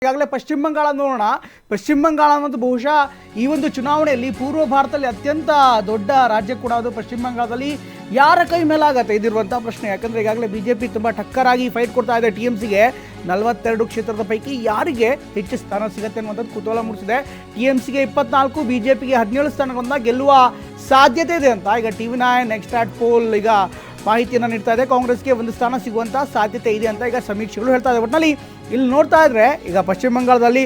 ಈಗಾಗಲೇ ಪಶ್ಚಿಮ ಬಂಗಾಳ ನೋಡೋಣ. ಪಶ್ಚಿಮ ಬಂಗಾಳ ಅನ್ನೋದು ಬಹುಶಃ ಈ ಒಂದು ಚುನಾವಣೆಯಲ್ಲಿ ಪೂರ್ವ ಭಾರತದಲ್ಲಿ ಅತ್ಯಂತ ದೊಡ್ಡ ರಾಜ್ಯ ಕೂಡ ಅದು. ಪಶ್ಚಿಮ ಬಂಗಾಳದಲ್ಲಿ ಯಾರ ಕೈ ಮೇಲಾಗತ್ತೆ ಇದಿರುವಂಥ ಪ್ರಶ್ನೆ. ಯಾಕಂದರೆ ಈಗಾಗಲೇ ಬಿಜೆಪಿ ತುಂಬ ಟಕ್ಕರಾಗಿ ಫೈಟ್ ಕೊಡ್ತಾ ಇದೆ TMCಗೆ. 42 ಕ್ಷೇತ್ರದ ಪೈಕಿ ಯಾರಿಗೆ ಹೆಚ್ಚು ಸ್ಥಾನ ಸಿಗುತ್ತೆ ಅನ್ನುವಂಥದ್ದು ಕುತೂಹಲ ಮೂಡಿಸಿದೆ. TMCಗೆ 24, ಬಿಜೆಪಿಗೆ 17 ಸ್ಥಾನಗಳನ್ನ ಗೆಲ್ಲುವ ಸಾಧ್ಯತೆ ಇದೆ ಅಂತ ಈಗ TV9 ನೆಕ್ಸ್ಟ್ ಪೋಲ್ ಈಗ ಮಾಹಿತಿಯನ್ನು ನೀಡ್ತಾ ಇದೆ. ಕಾಂಗ್ರೆಸ್ಗೆ 1 ಸ್ಥಾನ ಸಿಗುವಂಥ ಸಾಧ್ಯತೆ ಇದೆ ಅಂತ ಈಗ ಸಮೀಕ್ಷೆಗಳು ಹೇಳ್ತಾ ಇದೆ. ಒಟ್ಟಿನಲ್ಲಿ ಇಲ್ಲಿ ನೋಡ್ತಾ ಇದ್ರೆ ಈಗ ಪಶ್ಚಿಮ ಬಂಗಾಳದಲ್ಲಿ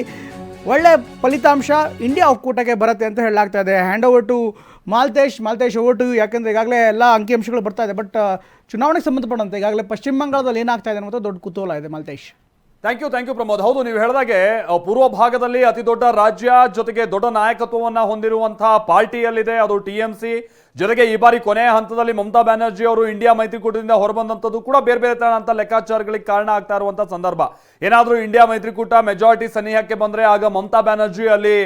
ಒಳ್ಳೆ ಫಲಿತಾಂಶ ಇಂಡಿಯಾ ಒಕ್ಕೂಟಕ್ಕೆ ಬರುತ್ತೆ ಅಂತ ಹೇಳಲಾಗ್ತಾ ಇದೆ. Hand over to Maltesh over to. ಯಾಕೆಂದರೆ ಈಗಾಗಲೇ ಎಲ್ಲ ಅಂಕಿಅಂಶಗಳು ಬರ್ತಾ ಇದೆ. ಬಟ್ ಚುನಾವಣೆಗೆ ಸಂಬಂಧಪಟ್ಟಂತೆ ಈಗಾಗಲೇ ಪಶ್ಚಿಮ ಬಂಗಾಳದಲ್ಲಿ ಏನಾಗ್ತಾ ಇದೆ ಅನ್ನೋದು ದೊಡ್ಡ ಕುತೂಹಲ ಇದೆ. Maltesh, thank you Pramod. ಹೌದು, ನೀವು ಹೇಳಿದಾಗೆ ಪೂರ್ವ ಭಾಗದಲ್ಲಿ ಅತಿ ದೊಡ್ಡ ರಾಜ್ಯ, ಜೊತೆಗೆ ದೊಡ್ಡ ನಾಯಕತ್ವವನ್ನು ಹೊಂದಿರುವಂತಹ ಪಾರ್ಟಿಯಲ್ಲಿದೆ ಅದು TMC. ಜೊತೆಗೆ ಈ ಬಾರಿ ಕೊನೆಯ ಹಂತದಲ್ಲಿ ಮಮತಾ ಬ್ಯಾನರ್ಜಿ ಅವರು ಇಂಡಿಯಾ ಮೈತ್ರಿಕೂಟದಿಂದ ಹೊರಬಂದಂಥದ್ದು ಕೂಡ ಬೇರೆ ಬೇರೆ ತರಹಂತ ಲೆಕ್ಕಾಚಾರಗಳಿಗೆ ಕಾರಣ ಆಗ್ತಾ ಇರುವಂತಹ ಸಂದರ್ಭ. ಏನಾದರೂ ಇಂಡಿಯಾ ಮೈತ್ರಿಕೂಟ ಮೆಜಾರಿಟಿ ಸನಿಹಕ್ಕೆ ಬಂದ್ರೆ ಆಗ ಮಮತಾ ಬ್ಯಾನರ್ಜಿ ಅಲ್ಲಿ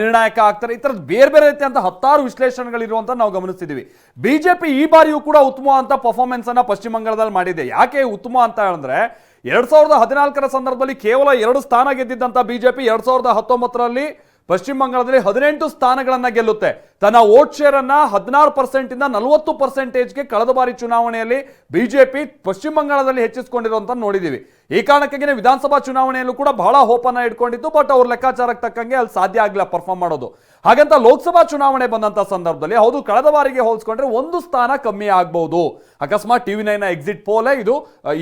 ನಿರ್ಣಾಯಕ ಆಗ್ತಾರೆ. ಈ ತರದ ಬೇರೆ ಬೇರೆ ರೀತಿಯಂತ ಹತ್ತಾರು ವಿಶ್ಲೇಷಣೆಗಳಿರುವಂತ ನಾವು ಗಮನಿಸ್ತಿದ್ದೀವಿ. ಬಿಜೆಪಿ ಈ ಬಾರಿಯೂ ಕೂಡ ಉತ್ತಮವಾದಂತ ಪರ್ಫಾರ್ಮೆನ್ಸ್ ಅನ್ನ ಪಶ್ಚಿಮ ಬಂಗಾಳದಲ್ಲಿ ಮಾಡಿದೆ. ಯಾಕೆ ಉತ್ತಮ ಅಂತ ಹೇಳಿದ್ರೆ 2014ರ ಸಂದರ್ಭದಲ್ಲಿ ಕೇವಲ 2 ಸ್ಥಾನ ಗೆದ್ದಿದ್ದಂತ ಬಿಜೆಪಿ 2019ರಲ್ಲಿ ಪಶ್ಚಿಮ ಬಂಗಾಳದಲ್ಲಿ 18 ಸ್ಥಾನಗಳನ್ನ ಗೆಲ್ಲುತ್ತೆ. ತನ್ನ ವೋಟ್ ಶೇರ್ ಅನ್ನ 16% ಇಂದ 40%ಗೆ ಕಳೆದ ಬಾರಿ ಚುನಾವಣೆಯಲ್ಲಿ ಬಿಜೆಪಿ ಪಶ್ಚಿಮ ಬಂಗಾಳದಲ್ಲಿ ಹೆಚ್ಚಿಸಿಕೊಂಡಿರುವಂತ ನೋಡಿದೀವಿ. ಈ ಕಾರಣಕ್ಕಾಗಿ ವಿಧಾನಸಭಾ ಚುನಾವಣೆಯಲ್ಲೂ ಕೂಡ ಬಹಳ ಹೋಪನ್ನ ಇಟ್ಕೊಂಡಿತ್ತು. ಬಟ್ ಅವ್ರ ಲೆಕ್ಕಾಚಾರಕ್ಕೆ ತಕ್ಕಂಗೆ ಅಲ್ಲಿ ಸಾಧ್ಯ ಆಗಿಲ್ಲ ಪರ್ಫಾರ್ಮ್ ಮಾಡೋದು. ಹಾಗಂತ ಲೋಕಸಭಾ ಚುನಾವಣೆ ಬಂದಂತ ಸಂದರ್ಭದಲ್ಲಿ ಹೌದು, ಕಳೆದ ಬಾರಿಗೆ ಹೋಲಿಸ್ಕೊಂಡ್ರೆ 1 ಸ್ಥಾನ ಕಮ್ಮಿ ಆಗಬಹುದು. ಅಕಸ್ಮಾತ್ TV9 ಎಕ್ಸಿಟ್ ಪೋಲ್ ಇದು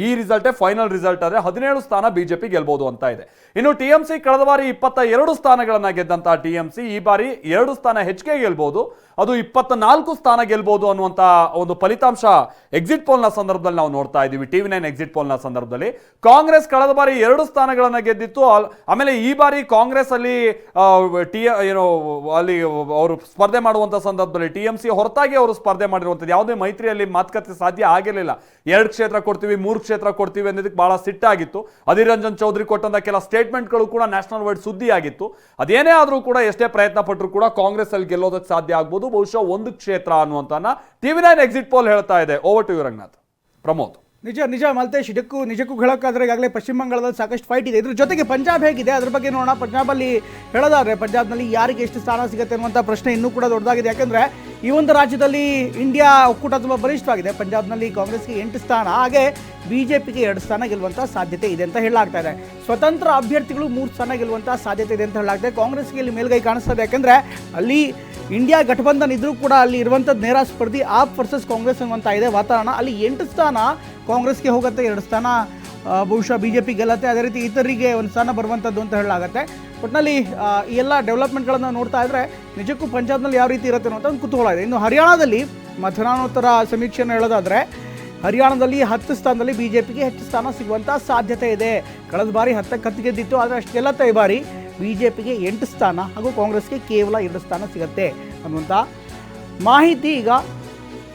ಈ ರಿಸಲ್ಟೇ ಫೈನಲ್ ರಿಸಲ್ಟ್ ಆದ್ರೆ 17 ಸ್ಥಾನ ಬಿಜೆಪಿ ಗೆಲ್ಬಹುದು ಅಂತ ಇದೆ. ಇನ್ನು TMC ಕಳೆದ ಬಾರಿ 22 ಸ್ಥಾನಗಳನ್ನ ಗೆದ್ದಂತ TMC ಈ ಬಾರಿ 2 ಸ್ಥಾನ ಹೆಚ್ಚಿಗೆ ಗೆಲ್ಬಹುದು. ಅದು 24 ಸ್ಥಾನ ಗೆಲ್ಬಹುದು ಅನ್ನುವಂತ ಒಂದು ಫಲಿತಾಂಶ ಎಕ್ಸಿಟ್ ಪೋಲ್ ನ ಸಂದರ್ಭದಲ್ಲಿ ನಾವು ನೋಡ್ತಾ ಇದ್ದೀವಿ. TV9 ಎಕ್ಸಿಟ್ ಪೋಲ್ ನ ಸಂದರ್ಭದಲ್ಲಿ ಕಾಂಗ್ರೆಸ್ ಕಳೆದ ಬಾರಿ 2 ಸ್ಥಾನಗಳನ್ನ ಗೆದ್ದಿತ್ತು. ಆಮೇಲೆ ಈ ಬಾರಿ ಕಾಂಗ್ರೆಸ್ ಅಲ್ಲಿ ಅಲ್ಲಿ ಅವರು ಸ್ಪರ್ಧೆ ಮಾಡುವಂತ ಸಂದರ್ಭದಲ್ಲಿ TMC ಹೊರತಾಗಿ ಅವರು ಸ್ಪರ್ಧೆ ಮಾಡಿರುವಂತದ್ದು ಯಾವುದೇ ಮೈತ್ರಿಯಲ್ಲಿ ಮಾತುಕತೆ ಸಾಧ್ಯ ಆಗಿರಲಿಲ್ಲ. 2 ಕ್ಷೇತ್ರ ಕೊಡ್ತೀವಿ, 3 ಕ್ಷೇತ್ರ ಕೊಡ್ತೀವಿ ಅನ್ನೋದಕ್ಕೆ ಬಹಳ ಸಿಟ್ಟಾಗಿತ್ತು. ಅಧೀರ್ ರಂಜನ್ ಚೌಧರಿ ಕೊಟ್ಟಂತ ಕೆಲ ಸ್ಟೇಟ್ಮೆಂಟ್ಗಳು ಕೂಡ ನ್ಯಾಷನಲ್ ವೈಡ್ ಸುದ್ದಿ ಆಗಿತ್ತು. ಅದೇನೇ ಆದ್ರೂ ಕೂಡ ಎಷ್ಟೇ ಪ್ರಯತ್ನ ಪಟ್ಟರು ಕೂಡ ಕಾಂಗ್ರೆಸ್ ಅಲ್ಲಿ ಗೆಲ್ಲೋದಕ್ಕೆ ಸಾಧ್ಯ ಆಗ್ಬೋದು, ಬಹುಶಃ 1 ಕ್ಷೇತ್ರ ಅನ್ನುವಂತನ್ನ TV9 ಎಕ್ಸಿಟ್ ಪೋಲ್ ಹೇಳ್ತಾ ಇದೆ. Over to you Ranganath. Pramod, ನಿಜ ಮಾಲ್ತೇಶ್, ನಿಜಕ್ಕೂ ಹೇಳೋಕ್ಕಾದ್ರೆ ಈಗಾಗಲೇ ಪಶ್ಚಿಮ ಬಂಗಾಳದಲ್ಲಿ ಸಾಕಷ್ಟು ಫೈಟ್ ಇದೆ. ಇದ್ರ ಜೊತೆಗೆ ಪಂಜಾಬ್ ಹೇಗಿದೆ ಅದ್ರ ಬಗ್ಗೆ ನೋಡೋಣ. ಪಂಜಾಬಲ್ಲಿ ಹೇಳೋದಾದ್ರೆ ಪಂಜಾಬ್ನಲ್ಲಿ ಯಾರಿಗೆ ಎಷ್ಟು ಸ್ಥಾನ ಸಿಗುತ್ತೆ ಅನ್ನುವಂಥ ಪ್ರಶ್ನೆ ಇನ್ನೂ ಕೂಡ ದೊಡ್ಡದಾಗಿದೆ. ಯಾಕೆಂದರೆ ಈ ಒಂದು ರಾಜ್ಯದಲ್ಲಿ ಇಂಡಿಯಾ ಒಕ್ಕೂಟ ತುಂಬ ಬಲಿಷ್ಠವಾಗಿದೆ. ಪಂಜಾಬ್ನಲ್ಲಿ ಕಾಂಗ್ರೆಸ್ಗೆ 8 ಸ್ಥಾನ, ಹಾಗೆ ಬಿಜೆಪಿಗೆ 2 ಸ್ಥಾನ ಗೆಲ್ಲುವಂಥ ಸಾಧ್ಯತೆ ಇದೆ ಅಂತ ಹೇಳಲಾಗ್ತಾ ಇದೆ. ಸ್ವತಂತ್ರ ಅಭ್ಯರ್ಥಿಗಳು 3 ಸ್ಥಾನ ಗೆಲ್ಲುವಂಥ ಸಾಧ್ಯತೆ ಇದೆ ಅಂತ ಹೇಳಲಾಗ್ತದೆ. ಕಾಂಗ್ರೆಸ್ಗೆ ಇಲ್ಲಿ ಮೇಲ್ಗೈ ಕಾಣಿಸ್ತಾ ಇದೆ. ಯಾಕೆಂದರೆ ಅಲ್ಲಿ ಇಂಡಿಯಾ ಗಠಬಂಧನ್ ಇದ್ರೂ ಕೂಡ ಅಲ್ಲಿ ಇರುವಂಥದ್ದು ನೇರ ಸ್ಪರ್ಧಿ ಆಪ್ ವರ್ಸಸ್ ಕಾಂಗ್ರೆಸ್ ಅನ್ನುವಂಥ ಇದೆ ವಾತಾವರಣ. ಅಲ್ಲಿ 8 ಸ್ಥಾನ ಕಾಂಗ್ರೆಸ್ಗೆ ಹೋಗುತ್ತೆ, 2 ಸ್ಥಾನ ಬಹುಶಃ ಬಿಜೆಪಿ ಗೆಲ್ಲತ್ತೆ. ಅದೇ ರೀತಿ ಇತರರಿಗೆ 1 ಸ್ಥಾನ ಬರುವಂಥದ್ದು ಅಂತ ಹೇಳಲಾಗುತ್ತೆ. ಒಟ್ಟಿನಲ್ಲಿ ಈ ಎಲ್ಲ ಡೆವಲಪ್ಮೆಂಟ್ಗಳನ್ನು ನೋಡ್ತಾ ಇದ್ರೆ ನಿಜಕ್ಕೂ ಪಂಜಾಬ್ನಲ್ಲಿ ಯಾವ ರೀತಿ ಇರುತ್ತೆ ಅನ್ನೋಂಥ ಒಂದು ಕುತೂಹಲ ಇದೆ. ಇನ್ನು ಹರಿಯಾಣದಲ್ಲಿ ಮತದಾನೋತ್ತರ ಸಮೀಕ್ಷೆಯನ್ನು ಹೇಳೋದಾದರೆ ಹರಿಯಾಣದಲ್ಲಿ 10 ಸ್ಥಾನದಲ್ಲಿ ಬಿಜೆಪಿಗೆ ಹೆಚ್ಚು ಸ್ಥಾನ ಸಿಗುವಂಥ ಸಾಧ್ಯತೆ ಇದೆ. ಕಳೆದ ಬಾರಿ 10 ಗೆದ್ದಿತ್ತು, ಆದರೆ ಅಷ್ಟು ಗೆಲ್ಲತ್ತೆ. ಈ ಬಾರಿ ಬಿಜೆಪಿಗೆ 8 ಸ್ಥಾನ ಹಾಗೂ ಕಾಂಗ್ರೆಸ್ಗೆ ಕೇವಲ 2 ಸ್ಥಾನ ಸಿಗುತ್ತೆ ಅನ್ನುವಂಥ ಮಾಹಿತಿ ಈಗ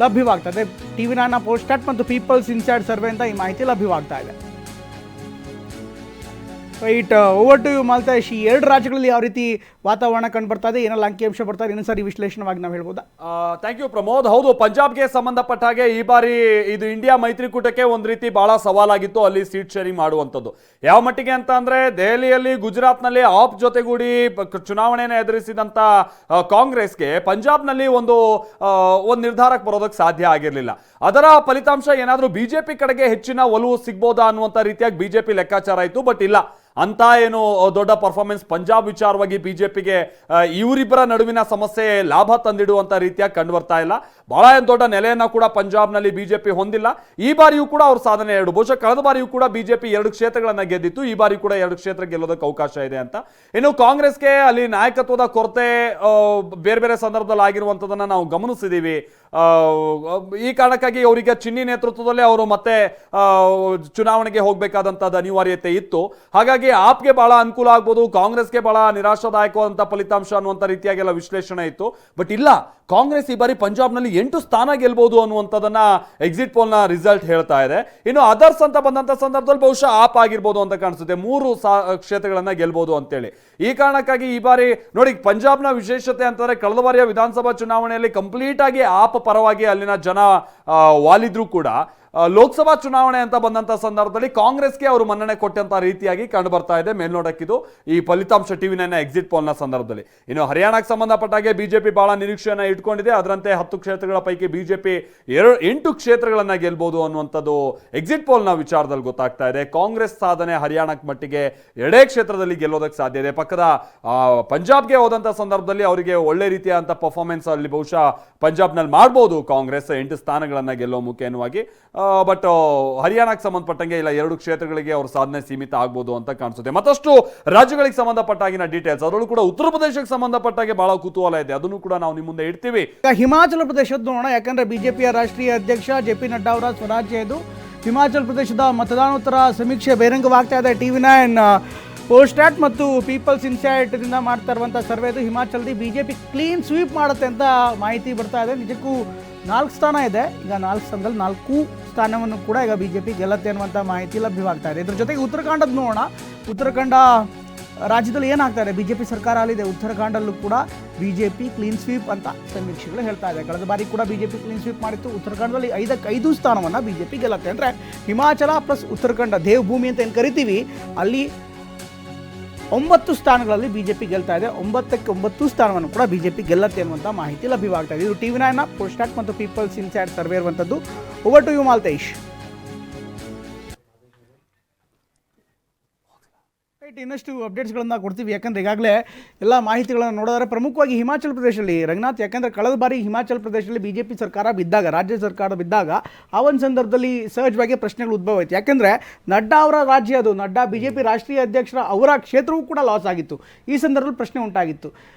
ಲಭ್ಯವಾಗ್ತದೆ. TV9 ಪೋಸ್ಟ್ಯಾಟ್ ಮತ್ತು ಪೀಪಲ್ಸ್ ಇನ್ಸೈಡ್ ಸರ್ವೆ ಅಂತ ಈ ಮಾಹಿತಿ ಲಭ್ಯವಾಗ್ತಾ ಇದೆ. Right, over to you Maltesh. ಈ 2 ರಾಜ್ಯಗಳಲ್ಲಿ ಯಾವ ರೀತಿ ವಾತಾವರಣ ಕಂಡು ಬರ್ತಾ ಇದೆ, ಏನೆಲ್ಲ ಅಂಕಿಅಂಶ ಬರ್ತಾ ಇದೆ, ಇನ್ನೊಂದ್ಸರಿ ವಿಶ್ಲೇಷಣವಾಗಿ ನಾವು ಹೇಳ್ಬೋದಾ? Thank you Pramod. ಹೌದು, ಪಂಜಾಬ್ಗೆ ಸಂಬಂಧಪಟ್ಟ ಹಾಗೆ ಈ ಬಾರಿ ಇದು ಇಂಡಿಯಾ ಮೈತ್ರಿಕೂಟಕ್ಕೆ ಒಂದು ರೀತಿ ಬಹಳ ಸವಾಲಾಗಿತ್ತು ಅಲ್ಲಿ ಸೀಟ್ ಶೇರಿಂಗ್ ಮಾಡುವಂಥದ್ದು. ಯಾವ ಮಟ್ಟಿಗೆ ಅಂತ ಅಂದ್ರೆ ದೆಹಲಿಯಲ್ಲಿ, ಗುಜರಾತ್ನಲ್ಲಿ ಆಪ್ ಜೊತೆಗೂಡಿ ಚುನಾವಣೆಯನ್ನು ಎದುರಿಸಿದಂತ ಕಾಂಗ್ರೆಸ್ಗೆ ಪಂಜಾಬ್ನಲ್ಲಿ ಒಂದು ನಿರ್ಧಾರಕ್ಕೆ ಬರೋದಕ್ಕೆ ಸಾಧ್ಯ ಆಗಿರಲಿಲ್ಲ. ಅದರ ಫಲಿತಾಂಶ ಏನಾದರೂ ಬಿಜೆಪಿ ಕಡೆಗೆ ಹೆಚ್ಚಿನ ಒಲವು ಸಿಗ್ಬೋದಾ ಅನ್ನುವಂಥ ರೀತಿಯಾಗಿ ಬಿಜೆಪಿ ಲೆಕ್ಕಾಚಾರ ಆಯಿತು. ಬಟ್ ಇಲ್ಲ, ಅಂತ ಏನು ದೊಡ್ಡ ಪರ್ಫಾರ್ಮೆನ್ಸ್ ಪಂಜಾಬ್ ವಿಚಾರವಾಗಿ ಬಿಜೆಪಿಗೆ ಇವರಿಬ್ಬರ ನಡುವಿನ ಸಮಸ್ಯೆ ಲಾಭ ತಂದಿಡುವಂತ ರೀತಿಯಾಗಿ ಕಂಡು ಬರ್ತಾ ಇಲ್ಲ. ಬಹಳ ದೊಡ್ಡ ನೆಲೆಯನ್ನ ಕೂಡ ಪಂಜಾಬ್ನಲ್ಲಿ ಬಿಜೆಪಿ ಹೊಂದಿಲ್ಲ. ಈ ಬಾರಿಯೂ ಕೂಡ ಅವ್ರ ಸಾಧನೆ 2, ಬಹುಶಃ ಕಳೆದ ಬಾರಿಯೂ ಕೂಡ ಬಿಜೆಪಿ 2 ಕ್ಷೇತ್ರಗಳನ್ನ ಗೆದ್ದಿತ್ತು. ಈ ಬಾರಿ ಕೂಡ 2 ಕ್ಷೇತ್ರ ಗೆಲ್ಲೋದಕ್ಕೆ ಅವಕಾಶ ಇದೆ ಅಂತ. ಇನ್ನು ಕಾಂಗ್ರೆಸ್ಗೆ ಅಲ್ಲಿ ನಾಯಕತ್ವದ ಕೊರತೆ ಬೇರೆ ಬೇರೆ ಸಂದರ್ಭದಲ್ಲಿ ಆಗಿರುವಂಥದ್ದನ್ನ ನಾವು ಗಮನಿಸಿದ್ದೀವಿ. ಈ ಕಾರಣಕ್ಕಾಗಿ ಅವರಿಗೆ ಚಿನ್ನಿ ನೇತೃತ್ವದಲ್ಲೇ ಅವರು ಮತ್ತೆ ಚುನಾವಣೆಗೆ ಹೋಗಬೇಕಾದಂಥದ್ದು ಅನಿವಾರ್ಯತೆ ಇತ್ತು. ಹಾಗಾಗಿ ಆಪ್ಗೆ ಬಹಳ ಅನುಕೂಲ ಆಗ್ಬೋದು, ಕಾಂಗ್ರೆಸ್ಗೆ ಬಹಳ ನಿರಾಶಾದಾಯಕವಾದಂಥ ಫಲಿತಾಂಶ ಅನ್ನುವಂಥ ರೀತಿಯಾಗೆಲ್ಲ ವಿಶ್ಲೇಷಣೆ ಇತ್ತು. ಬಟ್ ಇಲ್ಲ, ಕಾಂಗ್ರೆಸ್ ಈ ಬಾರಿ ಪಂಜಾಬ್ನಲ್ಲಿ 8 ಸ್ಥಾನ ಗೆಲ್ಬಹುದು ಅನ್ನುವಂಥದ್ದನ್ನ ಎಕ್ಸಿಟ್ ಪೋಲ್ ನ ರಿಸಲ್ಟ್ ಹೇಳ್ತಾ ಇದೆ. ಇನ್ನು ಅದರ್ಸ್ ಅಂತ ಬಂದಂತ ಸಂದರ್ಭದಲ್ಲಿ ಬಹುಶಃ ಆಪ್ ಆಗಿರ್ಬೋದು ಅಂತ ಕಾಣಿಸುತ್ತೆ. 3 ಕ್ಷೇತ್ರಗಳನ್ನ ಗೆಲ್ಬಹುದು ಅಂತೇಳಿ. ಈ ಕಾರಣಕ್ಕಾಗಿ ಈ ಬಾರಿ ನೋಡಿ, ಪಂಜಾಬ್ನ ವಿಶೇಷತೆ ಅಂತಂದ್ರೆ ಕಳೆದ ಬಾರಿಯ ವಿಧಾನಸಭಾ ಚುನಾವಣೆಯಲ್ಲಿ ಕಂಪ್ಲೀಟ್ ಆಗಿ ಆಪ್ ಪರವಾಗಿ ಅಲ್ಲಿನ ಜನ ವಾಲಿದ್ರು ಕೂಡ ಲೋಕಸಭಾ ಚುನಾವಣೆ ಅಂತ ಬಂದಂತ ಸಂದರ್ಭದಲ್ಲಿ ಕಾಂಗ್ರೆಸ್ಗೆ ಅವರು ಮನ್ನಣೆ ಕೊಟ್ಟಂತ ರೀತಿಯಾಗಿ ಕಂಡು ಬರ್ತಾ ಇದೆ ಮೇಲ್ನೋಟಕ್ಕಿದು ಈ ಫಲಿತಾಂಶ ಟಿವಿ9 ಎಕ್ಸಿಟ್ ಪೋಲ್ ನ ಸಂದರ್ಭದಲ್ಲಿ. ಇನ್ನು ಹರಿಯಾಣಕ್ಕೆ ಸಂಬಂಧಪಟ್ಟಾಗೆ ಬಿಜೆಪಿ ಬಹಳ ನಿರೀಕ್ಷೆಯನ್ನ ಇಟ್ಕೊಂಡಿದೆ. ಅದರಂತೆ 10 ಕ್ಷೇತ್ರಗಳ ಪೈಕಿ ಬಿಜೆಪಿ 8 ಕ್ಷೇತ್ರಗಳನ್ನ ಗೆಲ್ಬಹುದು ಅನ್ನುವಂಥದ್ದು ಎಕ್ಸಿಟ್ ಪೋಲ್ ನ ವಿಚಾರದಲ್ಲಿ ಗೊತ್ತಾಗ್ತಾ ಇದೆ. ಕಾಂಗ್ರೆಸ್ ಸಾಧನೆ ಹರಿಯಾಣಕ್ಕೆ ಮಟ್ಟಿಗೆ 2 ಕ್ಷೇತ್ರದಲ್ಲಿ ಗೆಲ್ಲೋದಕ್ಕೆ ಸಾಧ್ಯ ಇದೆ. ಪಕ್ಕದ ಪಂಜಾಬ್ಗೆ ಹೋದಂತ ಸಂದರ್ಭದಲ್ಲಿ ಅವರಿಗೆ ಒಳ್ಳೆ ರೀತಿಯಾದಂತ ಪರ್ಫಾರ್ಮೆನ್ಸ್ ಅಲ್ಲಿ ಬಹುಶಃ ಪಂಜಾಬ್ನಲ್ಲಿ ಮಾಡಬಹುದು ಕಾಂಗ್ರೆಸ್ 8 ಸ್ಥಾನಗಳನ್ನ ಗೆಲ್ಲೋ ಮುಖೇನವಾಗಿ. ಬಟ್ ಹರಿಯಾಣಕ್ಕೆ ಸಂಬಂಧಪಟ್ಟಂಗೆ ಇಲ್ಲ 2 ಕ್ಷೇತ್ರಗಳಿಗೆ ಅವ್ರ ಸಾಧನೆ ಸೀಮಿತ ಆಗ್ಬೋದು ಅಂತ ಕಾಣಿಸುತ್ತೆ. ಮತ್ತಷ್ಟು ರಾಜ್ಯಗಳಿಗೆ ಸಂಬಂಧಪಟ್ಟಾಗಿನ ಡೀಟೇಲ್ಸ್ ಅದರಲ್ಲೂ ಕೂಡ ಉತ್ತರ ಪ್ರದೇಶಕ್ಕೆ ಸಂಬಂಧಪಟ್ಟಾಗೆ ಬಹಳ ಕುತೂಹಲ ಇದೆ, ಅದನ್ನು ಕೂಡ ನಾವು ನಿಮ್ಮ ಮುಂದೆ ಇಡ್ತೀವಿ. ಈಗ ಹಿಮಾಚಲ ಪ್ರದೇಶದ ನೋಡೋಣ, ಯಾಕಂದ್ರೆ ಬಿಜೆಪಿಯ ರಾಷ್ಟ್ರೀಯ ಅಧ್ಯಕ್ಷ JP ನಡ್ಡಾ ಅವರ ಸ್ವರಾಜ್ಯ ಇದು. ಹಿಮಾಚಲ ಪ್ರದೇಶದ ಮತದಾನೋತ್ತರ ಸಮೀಕ್ಷೆ ಬಹಿರಂಗವಾಗ್ತಾ ಇದೆ. ಟಿವಿ9 ಪೋಸ್ಟಾಟ್ ಮತ್ತು ಪೀಪಲ್ಸ್ ಇನ್ಸೈಟ್ರಿಂದ ಮಾಡ್ತಾ ಇರುವಂಥ ಸರ್ವೆದು ಹಿಮಾಚಲದಲ್ಲಿ ಬಿಜೆಪಿ ಕ್ಲೀನ್ ಸ್ವೀಪ್ ಮಾಡುತ್ತೆ ಅಂತ ಮಾಹಿತಿ ಬರ್ತಾ ಇದೆ. ನಿಜಕ್ಕೂ 4 ಸ್ಥಾನ ಇದೆ. ಈಗ 4 ಸ್ಥಾನದಲ್ಲಿ 4 ಸ್ಥಾನವನ್ನು ಕೂಡ ಈಗ ಬಿಜೆಪಿ ಗೆಲ್ಲತ್ತೆ ಅನ್ನುವಂಥ ಮಾಹಿತಿ ಲಭ್ಯವಾಗ್ತಾ ಇದೆ. ಇದ್ರ ಜೊತೆಗೆ ಉತ್ತರಾಖಂಡದ ನೋಡೋಣ. ಉತ್ತರಾಖಂಡ ರಾಜ್ಯದಲ್ಲಿ ಏನಾಗ್ತಾ ಇದೆ, ಬಿಜೆಪಿ ಸರ್ಕಾರ ಅಲ್ಲಿದೆ. ಉತ್ತರಾಖಂಡಲ್ಲೂ ಕೂಡ ಬಿಜೆಪಿ ಕ್ಲೀನ್ ಸ್ವೀಪ್ ಅಂತ ಸಮೀಕ್ಷೆಗಳು ಹೇಳ್ತಾ ಇದೆ. ಕಳೆದ ಬಾರಿ ಕೂಡ ಬಿಜೆಪಿ ಕ್ಲೀನ್ ಸ್ವೀಪ್ ಮಾಡಿತ್ತು. ಉತ್ತರಾಖಂಡದಲ್ಲಿ 5 ಸ್ಥಾನವನ್ನು ಬಿಜೆಪಿ ಗೆಲ್ಲತ್ತೆ. ಅಂದರೆ ಹಿಮಾಚಲ ಪ್ಲಸ್ ಉತ್ತರಾಖಂಡ ದೇವಭೂಮಿ ಅಂತ ಏನು ಕರಿತೀವಿ, ಅಲ್ಲಿ 9 ಸ್ಥಾನಗಳಲ್ಲಿ ಬಿಜೆಪಿ ಗೆಲ್ತಾ ಇದೆ. 9ಕ್ಕೆ 9 ಸ್ಥಾನವನ್ನು ಕೂಡ ಬಿಜೆಪಿ ಗೆಲ್ಲತ್ತೆ ಅನ್ನುವಂಥ ಮಾಹಿತಿ ಲಭ್ಯವಾಗ್ತಾ ಇದೆ. ಇದು ಟಿವಿ9 ಪೋಸ್ಟಾಟ್ ಮತ್ತು ಪೀಪಲ್ಸ್ ಇನ್ಸೈಡ್ ಸರ್ವೆ ಇರುವಂಥದ್ದು. Over to you Maltesh. ಇನ್ನಷ್ಟು ಅಪ್ಡೇಟ್ಸ್ಗಳನ್ನು ಕೊಡ್ತೀವಿ, ಯಾಕಂದರೆ ಈಗಾಗಲೇ ಎಲ್ಲ ಮಾಹಿತಿಗಳನ್ನು ನೋಡಿದರೆ ಪ್ರಮುಖವಾಗಿ ಹಿಮಾಚಲ ಪ್ರದೇಶದಲ್ಲಿ ರಂಗನಾಥ್, ಯಾಕಂದರೆ ಕಳೆದ ಬಾರಿ ಹಿಮಾಚಲ ಪ್ರದೇಶದಲ್ಲಿ ಬಿಜೆಪಿ ಸರ್ಕಾರ ಬಿದ್ದಾಗ, ರಾಜ್ಯ ಸರ್ಕಾರ ಬಿದ್ದಾಗ ಆ ಒಂದು ಸಂದರ್ಭದಲ್ಲಿ ಸಹಜವಾಗಿ ಪ್ರಶ್ನೆಗಳು ಉದ್ಭವ ಆಯಿತು. ಯಾಕೆಂದರೆ ನಡ್ಡಾ ಅವರ ರಾಜ್ಯ ಅದು, ನಡ್ಡಾ ಬಿಜೆಪಿ ರಾಷ್ಟ್ರೀಯ ಅಧ್ಯಕ್ಷರ ಅವರ ಕ್ಷೇತ್ರವೂ ಕೂಡ ಲಾಸ್ ಆಗಿತ್ತು. ಈ ಸಂದರ್ಭದಲ್ಲಿ ಪ್ರಶ್ನೆ ಉಂಟಾಗಿತ್ತು.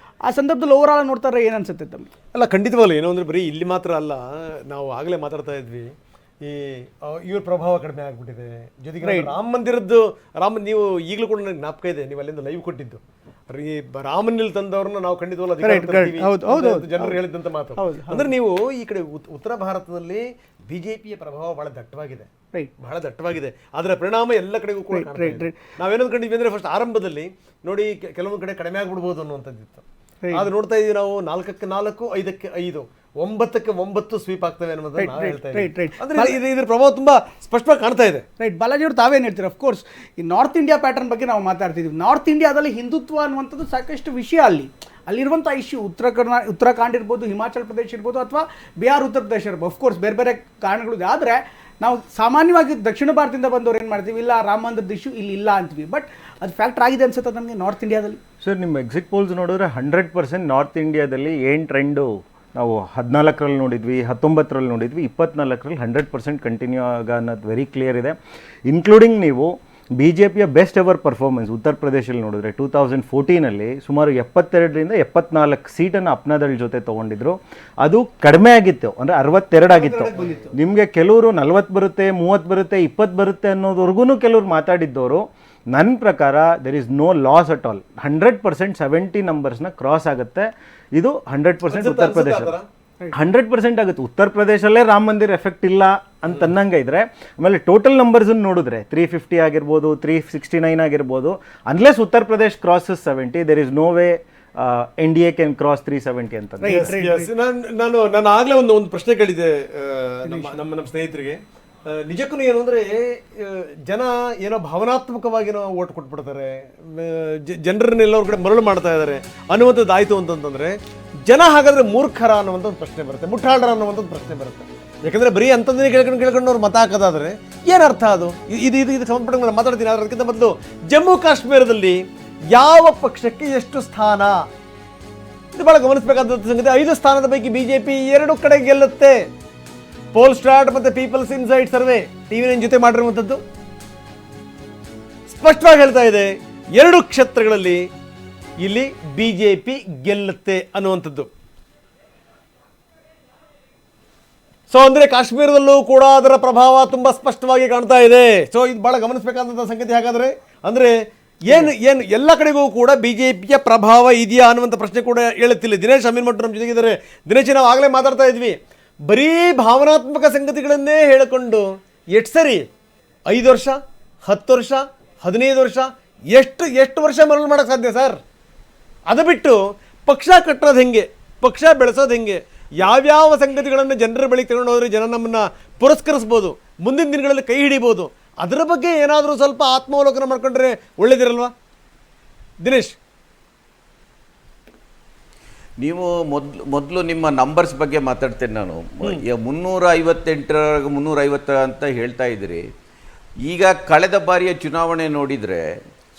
ಆ ಸಂದರ್ಭದಲ್ಲಿ ಓವರಾಲ್ ನೋಡ್ತಾರೆ ಏನು ಅನ್ಸುತ್ತೆ ತಮಗೆ? ಅಲ್ಲ, ಖಂಡಿತವಾಗ್ಲೂ ಏನೋ ಅಂದರೆ ಬರೀ ಇಲ್ಲಿ ಮಾತ್ರ ಅಲ್ಲ, ನಾವು ಆಗಲೇ ಮಾತಾಡ್ತಾ ಇದ್ವಿ, ಈ ಇವ್ರ ಪ್ರಭಾವ ಕಡಿಮೆ ಆಗಿಬಿಟ್ಟಿದೆ. ಜೊತೆಗೆ ರಾಮ ನೀವು ಈಗಲೂ ಕೂಡ ನನಗೆ ಜ್ಞಾಪಕ ಇದೆ, ನೀವು ಅಲ್ಲಿಂದ ಲೈವ್ ಕೊಟ್ಟಿದ್ದು ರಾಮನಿಲ್ ತಂದವ್ರನ್ನ ನಾವು ಖಂಡಿತವಾಗ್ಲೂ ಜನರು ಹೇಳಿದಂತ ಮಾತು. ಅಂದ್ರೆ ನೀವು ಈ ಕಡೆ ಉತ್ತರ ಭಾರತದಲ್ಲಿ ಬಿಜೆಪಿಯ ಪ್ರಭಾವ ಬಹಳ ದಟ್ಟವಾಗಿದೆ, ಬಹಳ ದಟ್ಟವಾಗಿದೆ. ಅದರ ಪರಿಣಾಮ ಎಲ್ಲ ಕಡೆಗೂ ಕೂಡ ನಾವೇನೋ ಕಂಡಿದ್ವಿ ಅಂದ್ರೆ ಫಸ್ಟ್ ಆರಂಭದಲ್ಲಿ ನೋಡಿ ಕೆಲವೊಂದು ಕಡೆ ಕಡಿಮೆ ಆಗ್ಬಿಡ್ಬೋದು ಅನ್ನುವಂಥದ್ದಿತ್ತು. ಅದು ನೋಡ್ತಾ ಇದೀವಿ ನಾವು 4ಕ್ಕೆ 4, 5ಕ್ಕೆ 5, 9ಕ್ಕೆ 9 ಸ್ವೀಪ್ ಆಗ್ತವೆ ಅನ್ನೋದನ್ನ ನಾವು ಹೇಳ್ತಾ ಇದ್ದೀವಿ. ಅಂದ್ರೆ ಇದ್ರ ಪ್ರಭಾವ ತುಂಬಾ ಸ್ಪಷ್ಟವಾಗಿ ಕಾಣ್ತಾ ಇದೆ. ರೈಟ್, ಬಾಲಾಜಿ ಅವರು ತಾವೇನು ಹೇಳ್ತೀರಾ? ಅಫ್ಕೋರ್ಸ್ ಈ ನಾರ್ತ್ ಇಂಡಿಯಾ ಪ್ಯಾಟರ್ನ್ ಬಗ್ಗೆ ನಾವು ಮಾತಾಡ್ತಿದ್ದೀವಿ. ನಾರ್ತ್ ಇಂಡಿಯಾದಲ್ಲಿ ಹಿಂದುತ್ವ ಅನ್ನುವಂಥದ್ದು ಸಾಕಷ್ಟು ವಿಷಯ ಅಲ್ಲಿರುವಂಥ ಇಶ್ಯೂ ಉತ್ತರಾಖಂಡ್ ಇರ್ಬೋದು, ಹಿಮಾಚಲ ಪ್ರದೇಶ ಇರ್ಬೋದು, ಅಥವಾ ಬಿಹಾರ್ ಉತ್ತರ ಪ್ರದೇಶ ಇರ್ಬೋದು. ಅಫ್ಕೋರ್ಸ್ ಬೇರೆ ಬೇರೆ ಕಾರಣಗಳಿದೆ. ಆದರೆ ನಾವು ಸಾಮಾನ್ಯವಾಗಿ ದಕ್ಷಿಣ ಭಾರತದಿಂದ ಬಂದವ್ರು ಏನು ಮಾಡ್ತೀವಿ, ಇಲ್ಲ ರಾಮ ಮಂದಿರದ ಇಶ್ಯೂ ಇಲ್ಲಿ ಇಲ್ಲ ಅಂತೀವಿ. ಬಟ್ ಅದು ಫ್ಯಾಕ್ಟರ್ ಆಗಿದೆ ಅನ್ಸುತ್ತೆ ನಮಗೆ ನಾರ್ತ್ ಇಂಡಿಯಾದಲ್ಲಿ. ಸರ್, ನಿಮ್ಮ ಎಕ್ಸಿಟ್ ಪೋಲ್ಸ್ ನೋಡಿದ್ರೆ 100% ನಾರ್ತ್ ಇಂಡಿಯಾದಲ್ಲಿ ಏನು ಟ್ರೆಂಡು ನಾವು 14ರಲ್ಲಿ ನೋಡಿದ್ವಿ, 19ರಲ್ಲಿ ನೋಡಿದ್ವಿ, 24ರಲ್ಲಿ 100% ಕಂಟಿನ್ಯೂ ಆಗ ಅನ್ನೋದು ವೆರಿ ಕ್ಲಿಯರ್ ಇದೆ. ಇನ್ಕ್ಲೂಡಿಂಗ್ ನೀವು BJPಯ ಬೆಸ್ಟ್ ಎವರ್ ಪರ್ಫಾರ್ಮೆನ್ಸ್ ಉತ್ತರ ಪ್ರದೇಶದಲ್ಲಿ ನೋಡಿದ್ರೆ 2014ನಲ್ಲಿ ಸುಮಾರು 72ರಿಂದ 74 ಸೀಟನ್ನು ಅಪ್ನಾದಳ ಜೊತೆ ತೊಗೊಂಡಿದ್ರು. ಅದು ಕಡಿಮೆ ಆಗಿತ್ತು, ಅಂದರೆ 62 ಆಗಿತ್ತು. ನಿಮಗೆ ಕೆಲವರು 40 ಬರುತ್ತೆ, 30 ಬರುತ್ತೆ, 20 ಬರುತ್ತೆ ಅನ್ನೋದವರೆಗೂ ಕೆಲವ್ರು ಮಾತಾಡಿದ್ದವರು. ನನ್ನ ಪ್ರಕಾರ there is no loss at all. 100% 70 ನಂಬರ್ಸ್ನ ಕ್ರಾಸ್ ಆಗುತ್ತೆ. ಇದು 100% ಉತ್ತರ ಪ್ರದೇಶ 100% ಆಗುತ್ತೆ. ಉತ್ತರ ಪ್ರದೇಶಲ್ಲೇ ರಾಮ ಮಂದಿರ ಎಫೆಕ್ಟ್ ಇಲ್ಲ ಅಂತ ಅನ್ನಂಗೆ ಇದ್ರೆ, ಆಮೇಲೆ ಟೋಟಲ್ ನಂಬರ್ಸನ್ನು ನೋಡಿದ್ರೆ 350 ಆಗಿರ್ಬೋದು, 369 ಆಗಿರ್ಬೋದು. ಅನ್ಲೆಸ್ ಉತ್ತರ Pradesh crosses 70, there is no way NDA can cross 370 ಅಂತ. ನಾನು ಆಗಲೇ ಒಂದು ಪ್ರಶ್ನೆ ಕೇಳಿದೆ ನಮ್ಮ ಸ್ನೇಹಿತರಿಗೆ. ನಿಜಕ್ಕೂ ಏನು ಅಂದರೆ ಜನ ಏನೋ ಭಾವನಾತ್ಮಕವಾಗಿನೋ ಓಟ್ ಕೊಟ್ಬಿಡ್ತಾರೆ, ಜನರನ್ನೆಲ್ಲವ್ರ ಕಡೆ ಮರಳು ಮಾಡ್ತಾ ಇದ್ದಾರೆ ಅನ್ನುವಂಥದ್ದು ಆಯಿತು ಅಂತಂತಂದರೆ ಜನ ಹಾಗಾದರೆ ಮೂರ್ಖರ ಅನ್ನುವಂಥ ಒಂದು ಪ್ರಶ್ನೆ ಬರುತ್ತೆ, ಮುಟ್ಟಾಳರ ಅನ್ನುವಂಥದ್ದು ಪ್ರಶ್ನೆ ಬರುತ್ತೆ. ಯಾಕಂದರೆ ಬರೀ ಅಂಥದ್ದನ್ನೇ ಕೇಳ್ಕೊಂಡು ಅವ್ರು ಮತ ಹಾಕೋದಾದರೆ ಏನರ್ಥ ಅದು? ಇದು ಸಂಬಂಧಪಟ್ಟ ನಾನು ಮಾತಾಡ್ತೀನಿ. ಅದಕ್ಕಿಂತ ಮೊದಲು ಜಮ್ಮು ಕಾಶ್ಮೀರದಲ್ಲಿ ಯಾವ ಪಕ್ಷಕ್ಕೆ ಎಷ್ಟು ಸ್ಥಾನ, ಇದು ಭಾಳ ಗಮನಿಸಬೇಕಾದಂಥ ಸಂಗತಿ. 5 ಸ್ಥಾನದ ಪೈಕಿ BJP 2 ಕಡೆ ಗೆಲ್ಲುತ್ತೆ. ಪೋಲ್ ಸ್ಟಾರ್ಟ್ ಮತ್ತೆ ಪೀಪಲ್ಸ್ ಇನ್ಸೈಟ್ ಸರ್ವೆ ಟಿವಿ9 ಜೊತೆ ಮಾಡಿರುವಂಥದ್ದು ಸ್ಪಷ್ಟವಾಗಿ ಹೇಳ್ತಾ ಇದೆ, 2 ಕ್ಷೇತ್ರಗಳಲ್ಲಿ ಇಲ್ಲಿ BJP ಗೆಲ್ಲುತ್ತೆ ಅನ್ನುವಂಥದ್ದು. ಸೊ ಅಂದರೆ ಕಾಶ್ಮೀರದಲ್ಲೂ ಕೂಡ ಅದರ ಪ್ರಭಾವ ತುಂಬ ಸ್ಪಷ್ಟವಾಗಿ ಕಾಣ್ತಾ ಇದೆ. ಸೊ ಇದು ಭಾಳ ಗಮನಿಸಬೇಕಾದಂಥ ಸಂಗತಿ. ಹಾಗಾದರೆ ಅಂದರೆ ಏನು ಎಲ್ಲ ಕಡೆಗೂ ಕೂಡ BJPಯ ಪ್ರಭಾವ ಇದೆಯಾ ಅನ್ನುವಂಥ ಪ್ರಶ್ನೆ ಕೂಡ ಹೇಳುತ್ತಿಲ್ಲ. ದಿನೇಶ್ ಅಮೀನ್ಮಠ್ ನಮ್ಮ ಜೊತೆಗಿದ್ದಾರೆ. ದಿನೇಶ್, ನಾವು ಆಗಲೇ ಮಾತಾಡ್ತಾ ಇದ್ವಿ, ಬರೀ ಭಾವನಾತ್ಮಕ ಸಂಗತಿಗಳನ್ನೇ ಹೇಳಿಕೊಂಡು ಎಷ್ಟು ಸರಿ 5 ವರ್ಷ, 10 ವರ್ಷ, 15 ವರ್ಷ, ಎಷ್ಟು ವರ್ಷ ಮರಳು ಮಾಡೋಕ್ಕೆ ಸಾಧ್ಯ ಸರ್? ಅದು ಬಿಟ್ಟು ಪಕ್ಷ ಕಟ್ಟೋದು ಹೆಂಗೆ, ಪಕ್ಷ ಬೆಳೆಸೋದು ಹೆಂಗೆ, ಯಾವ್ಯಾವ ಸಂಗತಿಗಳನ್ನು ಜನರ ಬಳಿಗೆ ತಗೊಂಡು ಹೋದರೆ ಜನ ನಮ್ಮನ್ನು ಪುರಸ್ಕರಿಸ್ಬೋದು, ಮುಂದಿನ ದಿನಗಳಲ್ಲಿ ಕೈ ಹಿಡಿಬೋದು. ಅದರ ಬಗ್ಗೆ ಏನಾದರೂ ಸ್ವಲ್ಪ ಆತ್ಮಾವಲೋಕನ ಮಾಡ್ಕೊಂಡ್ರೆ ಒಳ್ಳೇದಿರಲ್ವಾ ದಿನೇಶ್? ನೀವು ಮೊದಲು ನಿಮ್ಮ ನಂಬರ್ಸ್ ಬಗ್ಗೆ ಮಾತಾಡ್ತೇನೆ ನಾನು. 358 350 ಅಂತ ಹೇಳ್ತಾ ಇದ್ದೀರಿ. ಈಗ ಕಳೆದ ಬಾರಿಯ ಚುನಾವಣೆ ನೋಡಿದರೆ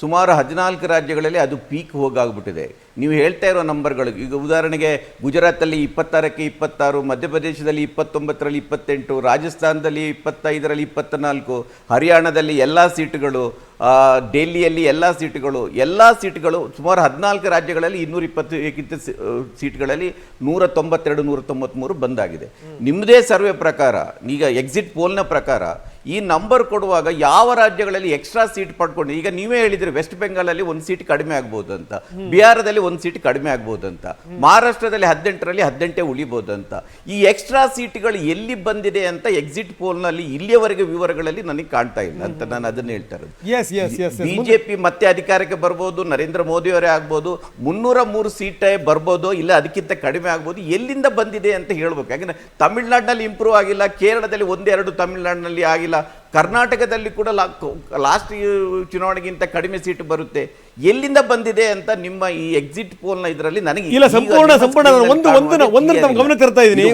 ಸುಮಾರು 14 ರಾಜ್ಯಗಳಲ್ಲಿ ಅದು ಪೀಕ್ ಹೋಗಾಗ್ಬಿಟ್ಟಿದೆ. ನೀವು ಹೇಳ್ತಾ ಇರೋ ನಂಬರ್ಗಳು, ಈಗ ಉದಾಹರಣೆಗೆ ಗುಜರಾತಲ್ಲಿ 26ಕ್ಕೆ 26, ಮಧ್ಯಪ್ರದೇಶದಲ್ಲಿ 29ರಲ್ಲಿ 28, ರಾಜಸ್ಥಾನದಲ್ಲಿ 25ರಲ್ಲಿ 24, ಹರಿಯಾಣದಲ್ಲಿ ಎಲ್ಲ ಸೀಟುಗಳು, ಡೆಲ್ಲಿಯಲ್ಲಿ ಎಲ್ಲ ಸೀಟುಗಳು ಸುಮಾರು 14 ರಾಜ್ಯಗಳಲ್ಲಿ 220ಕ್ಕಿಂತ ಸೀಟ್ಗಳಲ್ಲಿ 192 193 ಬಂದಾಗಿದೆ. ನಿಮ್ಮದೇ ಸರ್ವೆ ಪ್ರಕಾರ, ಈಗ ಎಕ್ಸಿಟ್ ಪೋಲ್ನ ಪ್ರಕಾರ ಈ ನಂಬರ್ ಕೊಡುವಾಗ ಯಾವ ರಾಜ್ಯಗಳಲ್ಲಿ ಎಕ್ಸ್ಟ್ರಾ ಸೀಟ್ ಪಡ್ಕೊಂಡು, ಈಗ ನೀವೇ ಹೇಳಿದ್ರಿ ವೆಸ್ಟ್ ಬೆಂಗಾಲಲ್ಲಿ 1 ಸೀಟ್ ಕಡಿಮೆ ಆಗ್ಬೋದು ಅಂತ, ಬಿಹಾರದಲ್ಲಿ 1 ಸೀಟ್ ಕಡಿಮೆ ಆಗ್ಬೋದು ಅಂತ, ಮಹಾರಾಷ್ಟ್ರದಲ್ಲಿ 18ರಲ್ಲಿ 18 ಉಳಿಬೋದು ಅಂತ. ಈ ಎಕ್ಸ್ಟ್ರಾ ಸೀಟ್ಗಳು ಎಲ್ಲಿ ಬಂದಿದೆ ಅಂತ ಎಕ್ಸಿಟ್ ಪೋಲ್ನಲ್ಲಿ ಇಲ್ಲಿಯವರೆಗೆ ವಿವರಗಳಲ್ಲಿ ನನಗೆ ಕಾಣ್ತಾ ಇಲ್ಲ ಅಂತ ನಾನು ಅದನ್ನ ಹೇಳ್ತಾ ಇರೋದು. ಬಿಜೆಪಿ ಮತ್ತೆ ಅಧಿಕಾರಕ್ಕೆ ಬರ್ಬೋದು, ನರೇಂದ್ರ ಮೋದಿ ಅವರೇ ಆಗ್ಬೋದು, 303 ಸೀಟೇ ಬರ್ಬೋದು, ಇಲ್ಲ ಅದಕ್ಕಿಂತ ಕಡಿಮೆ ಆಗ್ಬೋದು. ಎಲ್ಲಿಂದ ಬಂದಿದೆ ಅಂತ ಹೇಳ್ಬೇಕು. ಯಾಕಂದ್ರೆ ತಮಿಳ್ನಾಡಿನಲ್ಲಿ ಇಂಪ್ರೂವ್ ಆಗಿಲ್ಲ, ಕೇರಳದಲ್ಲಿ 1-2 ತಮಿಳ್ನಾಡಿನಲ್ಲಿ ಆಗಿಲ್ಲ, ಕರ್ನಾಟಕದಲ್ಲಿ ಕೂಡ ಲಾಸ್ಟ್ ಚುನಾವಣೆಗಿಂತ ಕಡಿಮೆ ಸೀಟ್ ಬರುತ್ತೆ. ಎಲ್ಲಿಂದ ಬಂದಿದೆ ಅಂತ ನಿಮ್ಮ ಈ ಎಕ್ಸಿಟ್ ಪೋಲ್ ನ ಇದರಲ್ಲಿ ನನಗೆ ಇಲ್ಲ, ಸಂಪೂರ್ಣ ಒಂದನ್ನ ಗಮನಕ್ಕೆ ತರ್ತಾ ಇದ್ದೀನಿ.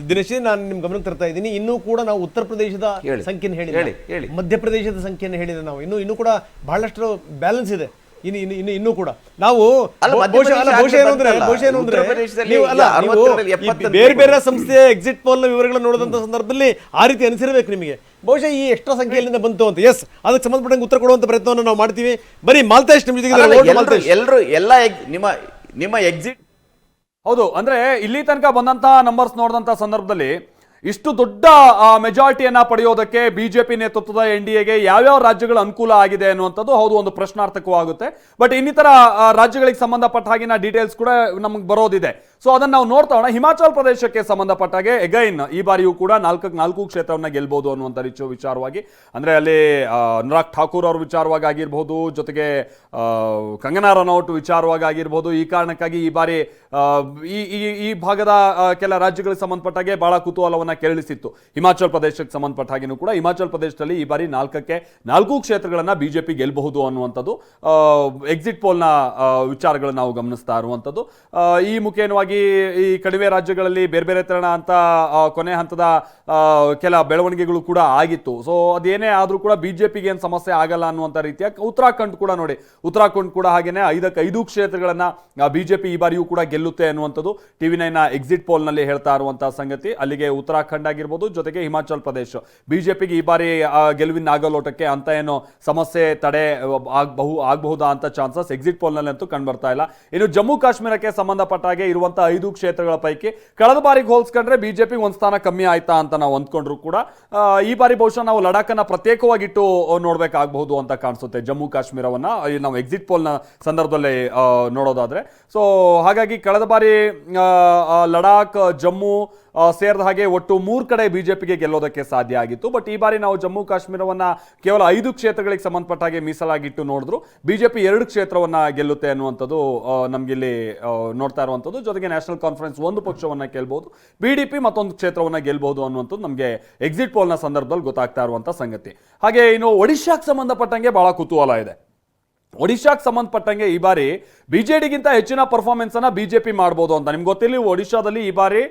ದಿನೇಶ್, ನಾನು ನಿಮ್ ಗಮನಕ್ಕೆ ತರ್ತಾ ಇದ್ದೀನಿ. ಇನ್ನೂ ಕೂಡ ನಾವು ಉತ್ತರ ಪ್ರದೇಶದ ಸಂಖ್ಯೆಯನ್ನು ಹೇಳಿ, ಮಧ್ಯಪ್ರದೇಶದ ಸಂಖ್ಯೆಯನ್ನು ಹೇಳಿದ್ರೆ ನಾವು ಇನ್ನೂ ಕೂಡ ಬಹಳಷ್ಟು ಬ್ಯಾಲೆನ್ಸ್ ಇದೆ. ಇನ್ನೂ ಕೂಡ ನಾವು ಬೇರೆ ಬೇರೆ ಸಂಸ್ಥೆಯ ಎಕ್ಸಿಟ್ ಪೋಲ್ ನ ವಿವರಗಳನ್ನು ನೋಡಿದಂತ ಸಂದರ್ಭದಲ್ಲಿ ಆ ರೀತಿ ಅನಿಸಿರ್ಬೇಕು ನಿಮಗೆ. ಬಹುಶಃ ಈ ಎಕ್ಸ್ಟ್ರಾ ಸಂಖ್ಯೆಯಿಂದ ಬಂತು ಅಂತ. ಎಸ್, ಅದಕ್ಕೆ ಸಂಬಂಧಪಟ್ಟಂಗೆ ಉತ್ತರ ಕೊಡುವಂತ ಪ್ರಯತ್ನವನ್ನು ನಾವು ಮಾಡ್ತೀವಿ. ಬರೀ ಮಾಲ್ತೇಶ್ ನಿಮ್ಮ ಜೊತೆಗೆ ಎಲ್ಲರೂ ಎಲ್ಲ ನಿಮ್ಮ ಎಕ್ಸಿಟ್. ಹೌದು, ಅಂದ್ರೆ ಇಲ್ಲಿ ತನಕ ಬಂದಂತಹ ನಂಬರ್ಸ್ ನೋಡಿದಂತ ಸಂದರ್ಭದಲ್ಲಿ ಇಷ್ಟು ದೊಡ್ಡ ಮೆಜಾರಿಟಿಯನ್ನ ಪಡೆಯೋದಕ್ಕೆ ಬಿಜೆಪಿ ನೇತೃತ್ವದ NDAಗೆ ಯಾವ್ಯಾವ ರಾಜ್ಯಗಳ ಅನುಕೂಲ ಆಗಿದೆ ಅನ್ನುವಂಥದ್ದು ಹೌದು ಒಂದು ಪ್ರಶ್ನಾರ್ಥಕವಾಗುತ್ತೆ. ಬಟ್ ಇನ್ನಿತರ ರಾಜ್ಯಗಳಿಗೆ ಸಂಬಂಧಪಟ್ಟ ಹಾಗಿನ ಡೀಟೇಲ್ಸ್ ಕೂಡ ನಮಗೆ ಬರೋದಿದೆ. ಸೊ ಅದನ್ನ ನಾವು ನೋಡ್ತಾ ಹೋಗೋಣ. ಹಿಮಾಚಲ ಪ್ರದೇಶಕ್ಕೆ ಸಂಬಂಧಪಟ್ಟ ಹಾಗೆ ಎಗೈನ್ ಈ ಬಾರಿಯೂ ಕೂಡ 4 ಕ್ಷೇತ್ರವನ್ನ ಗೆಲ್ಬಹುದು ಅನ್ನುವಂಥ ವಿಚಾರವಾಗಿ, ಅಂದ್ರೆ ಅಲ್ಲಿ ಅನುರಾಗ್ ಠಾಕೂರ್ ಅವ್ರ ವಿಚಾರವಾಗಿ ಆಗಿರ್ಬೋದು, ಜೊತೆಗೆ ಕಂಗನಾ ರನೌಟ್ ವಿಚಾರವಾಗಿ ಆಗಿರ್ಬೋದು. ಈ ಕಾರಣಕ್ಕಾಗಿ ಈ ಬಾರಿ ಈ ಭಾಗದ ಕೆಲ ರಾಜ್ಯಗಳಿಗೆ ಸಂಬಂಧಪಟ್ಟಾಗೆ ಬಹಳ ಕುತೂಹಲವನ್ನ ಕೆರಳಿಸಿತ್ತು. ಹಿಮಾಚಲ ಪ್ರದೇಶಕ್ಕೆ ಸಂಬಂಧಪಟ್ಟ ಹಾಗೆನೂ ಕೂಡ ಹಿಮಾಚಲ ಪ್ರದೇಶದಲ್ಲಿ ಈ ಬಾರಿ 4 ಕ್ಷೇತ್ರಗಳನ್ನ ಬಿಜೆಪಿ ಗೆಲ್ಲಬಹುದು ಅನ್ನುವಂಥದ್ದು ಎಕ್ಸಿಟ್ ಪೋಲ್ನ ವಿಚಾರಗಳನ್ನು ನಾವು ಗಮನಿಸ್ತಾ ಇರುವಂಥದ್ದು. ಈ ಮುಖೇನವಾಗಿ ಈ ಕಡಿಮೆ ರಾಜ್ಯಗಳಲ್ಲಿ ಬೇರೆ ಬೇರೆ ತೆರಣ ಅಂತ ಕೊನೆ ಹಂತದ ಕೆಲ ಬೆಳವಣಿಗೆಗಳು ಕೂಡ ಆಗಿತ್ತು. ಸೊ ಅದೇನೇ ಆದ್ರೂ ಕೂಡ ಬಿಜೆಪಿಗೆ ಏನು ಸಮಸ್ಯೆ ಆಗಲ್ಲ ಅನ್ನುವಂಥ ರೀತಿಯ ಉತ್ತರಾಖಂಡ್ ಕೂಡ ನೋಡಿ, ಉತ್ತರಾಖಂಡ್ ಕೂಡ ಹಾಗೇನೆ 5 ಕ್ಷೇತ್ರಗಳನ್ನ ಬಿಜೆಪಿ ಈ ಬಾರಿಯೂ ಕೂಡ ಗೆಲ್ಲುತ್ತೆ ಅನ್ನುವಂಥದ್ದು TV9 ಎಕ್ಸಿಟ್ ಪೋಲ್ ನಲ್ಲಿ ಹೇಳ್ತಾ ಇರುವಂತಹ ಸಂಗತಿ. ಅಲ್ಲಿಗೆ ಉತ್ತರಾಖಂಡ್ ಆಗಿರ್ಬೋದು, ಜೊತೆಗೆ ಹಿಮಾಚಲ ಪ್ರದೇಶ ಬಿಜೆಪಿಗೆ ಈ ಬಾರಿ ಗೆಲುವಿನ ನಾಗಲೋಟಕ್ಕೆ ಅಂತ ಏನು ಸಮಸ್ಯೆ ತಡೆ ಆಗಬಹುದಾ ಅಂತ ಚಾನ್ಸಸ್ ಎಕ್ಸಿಟ್ ಪೋಲ್ ನಲ್ಲಿ ಅಂತೂ ಕಂಡು ಬರ್ತಾ ಇಲ್ಲ. ಇನ್ನು ಜಮ್ಮು ಕಾಶ್ಮೀರಕ್ಕೆ ಸಂಬಂಧಪಟ್ಟ ಹಾಗೆ ಇರುವಂತಹ 5 ಕ್ಷೇತ್ರಗಳ ಪೈಕಿ ಕಳೆದ ಬಾರಿಗೆ ಹೋಲಿಸ್ಕೊಂಡ್ರೆ ಬಿಜೆಪಿ ಒಂದು ಸ್ಥಾನ ಕಮ್ಮಿ ಆಯ್ತಾ ಅಂತ ನಾವು ಅಂದ್ಕೊಂಡ್ರು ಕೂಡ ಈ ಬಾರಿ ಬಹುಶಃ ನಾವು ಲಡಾಖನ್ನ ಪ್ರತ್ಯೇಕವಾಗಿಟ್ಟು ನೋಡ್ಬೇಕಾಗಬಹುದು ಅಂತ ಕಾಣಿಸುತ್ತೆ, ಜಮ್ಮು ಕಾಶ್ಮೀರವನ್ನ ನಾವು ಎಕ್ಸಿಟ್ ಪೋಲ್ನ ಸಂದರ್ಭದಲ್ಲಿ ನೋಡೋದಾದ್ರೆ. ಸೊ ಹಾಗಾಗಿ ಕಳೆದ ಬಾರಿ ಲಡಾಖ್, ಜಮ್ಮು ಸೇರಿದ ಹಾಗೆ ಒಟ್ಟು 3 ಕಡೆ ಬಿಜೆಪಿಗೆ ಗೆಲ್ಲೋದಕ್ಕೆ ಸಾಧ್ಯ ಆಗಿತ್ತು. ಬಟ್ ಈ ಬಾರಿ ನಾವು ಜಮ್ಮು ಕಾಶ್ಮೀರವನ್ನ ಕೇವಲ 5 ಕ್ಷೇತ್ರಗಳಿಗೆ ಸಂಬಂಧಪಟ್ಟ ಹಾಗೆ ಮೀಸಲಾಗಿಟ್ಟು ನೋಡಿದ್ರು ಬಿಜೆಪಿ 2 ಕ್ಷೇತ್ರವನ್ನ ಗೆಲ್ಲುತ್ತೆ ಅನ್ನುವಂಥದ್ದು ನಮ್ಗಿಲ್ಲಿ ನೋಡ್ತಾ ಇರುವಂಥದ್ದು. ಜೊತೆಗೆ ನ್ಯಾಷನಲ್ ಕಾನ್ಫರೆನ್ಸ್ 1 ಪಕ್ಷವನ್ನ ಗೆಲ್ಬಹುದು, BDP ಮತ್ತೊಂದು ಕ್ಷೇತ್ರವನ್ನ ಗೆಲ್ಬಹುದು ಅನ್ನುವಂಥದ್ದು ನಮಗೆ ಎಕ್ಸಿಟ್ ಪೋಲ್ನ ಸಂದರ್ಭದಲ್ಲಿ ಗೊತ್ತಾಗ್ತಾ ಇರುವಂಥ ಸಂಗತಿ. ಹಾಗೆ ಇನ್ನು ಒಡಿಶಾಕ್ಕೆ ಸಂಬಂಧಪಟ್ಟಂಗೆ ಬಹಳ ಕುತೂಹಲ ಇದೆ. ಒಡಿಶಾಕ್ಕೆ ಸಂಬಂಧಪಟ್ಟಂಗೆ ಈ ಬಾರಿ ಬಿಜೆಡಿಗಿಂತ ಹೆಚ್ಚಿನ ಪರ್ಫಾರ್ಮೆನ್ಸ್ ಅನ್ನ ಬಿಜೆಪಿ ಮಾಡಬಹುದು ಅಂತ ನಿಮ್ಗೆ ಗೊತ್ತಿಲ್ಲ. ಒಡಿಶಾದಲ್ಲಿ ಈ ಬಾರಿ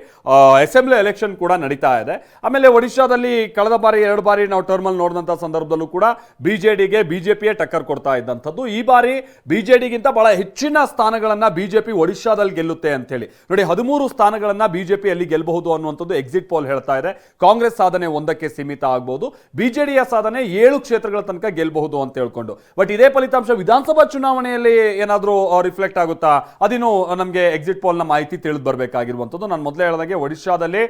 ಅಸೆಂಬ್ಲಿ ಎಲೆಕ್ಷನ್ ಕೂಡ ನಡೀತಾ ಇದೆ. ಆಮೇಲೆ ಒಡಿಶಾದಲ್ಲಿ ಕಳೆದ ಬಾರಿ 2 ಬಾರಿ ನಾವು ಟರ್ಮಲ್ ನೋಡಿದಂಥ ಸಂದರ್ಭದಲ್ಲೂ ಕೂಡ ಬಿಜೆಪಿಯೇ ಟಕ್ಕರ್ ಕೊಡ್ತಾ ಇದ್ದಂಥದ್ದು. ಈ ಬಾರಿ ಬಿಜೆಡಿಗಿಂತ ಬಹಳ ಹೆಚ್ಚಿನ ಸ್ಥಾನಗಳನ್ನ ಬಿಜೆಪಿ ಒಡಿಶಾದಲ್ಲಿ ಗೆಲ್ಲುತ್ತೆ ಅಂತ ಹೇಳಿ ನೋಡಿ, 13 ಸ್ಥಾನಗಳನ್ನ ಬಿಜೆಪಿ ಅಲ್ಲಿ ಗೆಲ್ಲಬಹುದು ಅನ್ನುವಂಥದ್ದು ಎಕ್ಸಿಟ್ ಪೋಲ್ ಹೇಳ್ತಾ ಇದೆ. ಕಾಂಗ್ರೆಸ್ ಸಾಧನೆ 1ಕ್ಕೆ ಸೀಮಿತ ಆಗಬಹುದು, ಬಿಜೆಡಿಯ ಸಾಧನೆ 7 ಕ್ಷೇತ್ರಗಳ ತನಕ ಗೆಲ್ಲಬಹುದು ಅಂತ ಹೇಳ್ಕೊಂಡು. ಬಟ್ ಇದೇ ಫಲಿತಾಂಶ ವಿಧಾನಸಭಾ ಚುನಾವಣೆಯಲ್ಲಿ ಏನಾದರೂ ರಿಫ್ಲೆಕ್ಟ್ ಆಗುತ್ತಾ ಅದಿನ್ನು ನಮಗೆ ಎಕ್ಸಿಟ್ ಪೋಲ್ನ ಮಾಹಿತಿ ತಿಳಿದು ಬರಬೇಕಾಗಿರುವಂಥದ್ದು. ನಾನು ಮೊದಲೇ ಹೇಳಿದಾಗೆ ಒಡಿಶಾದಲ್ಲಿ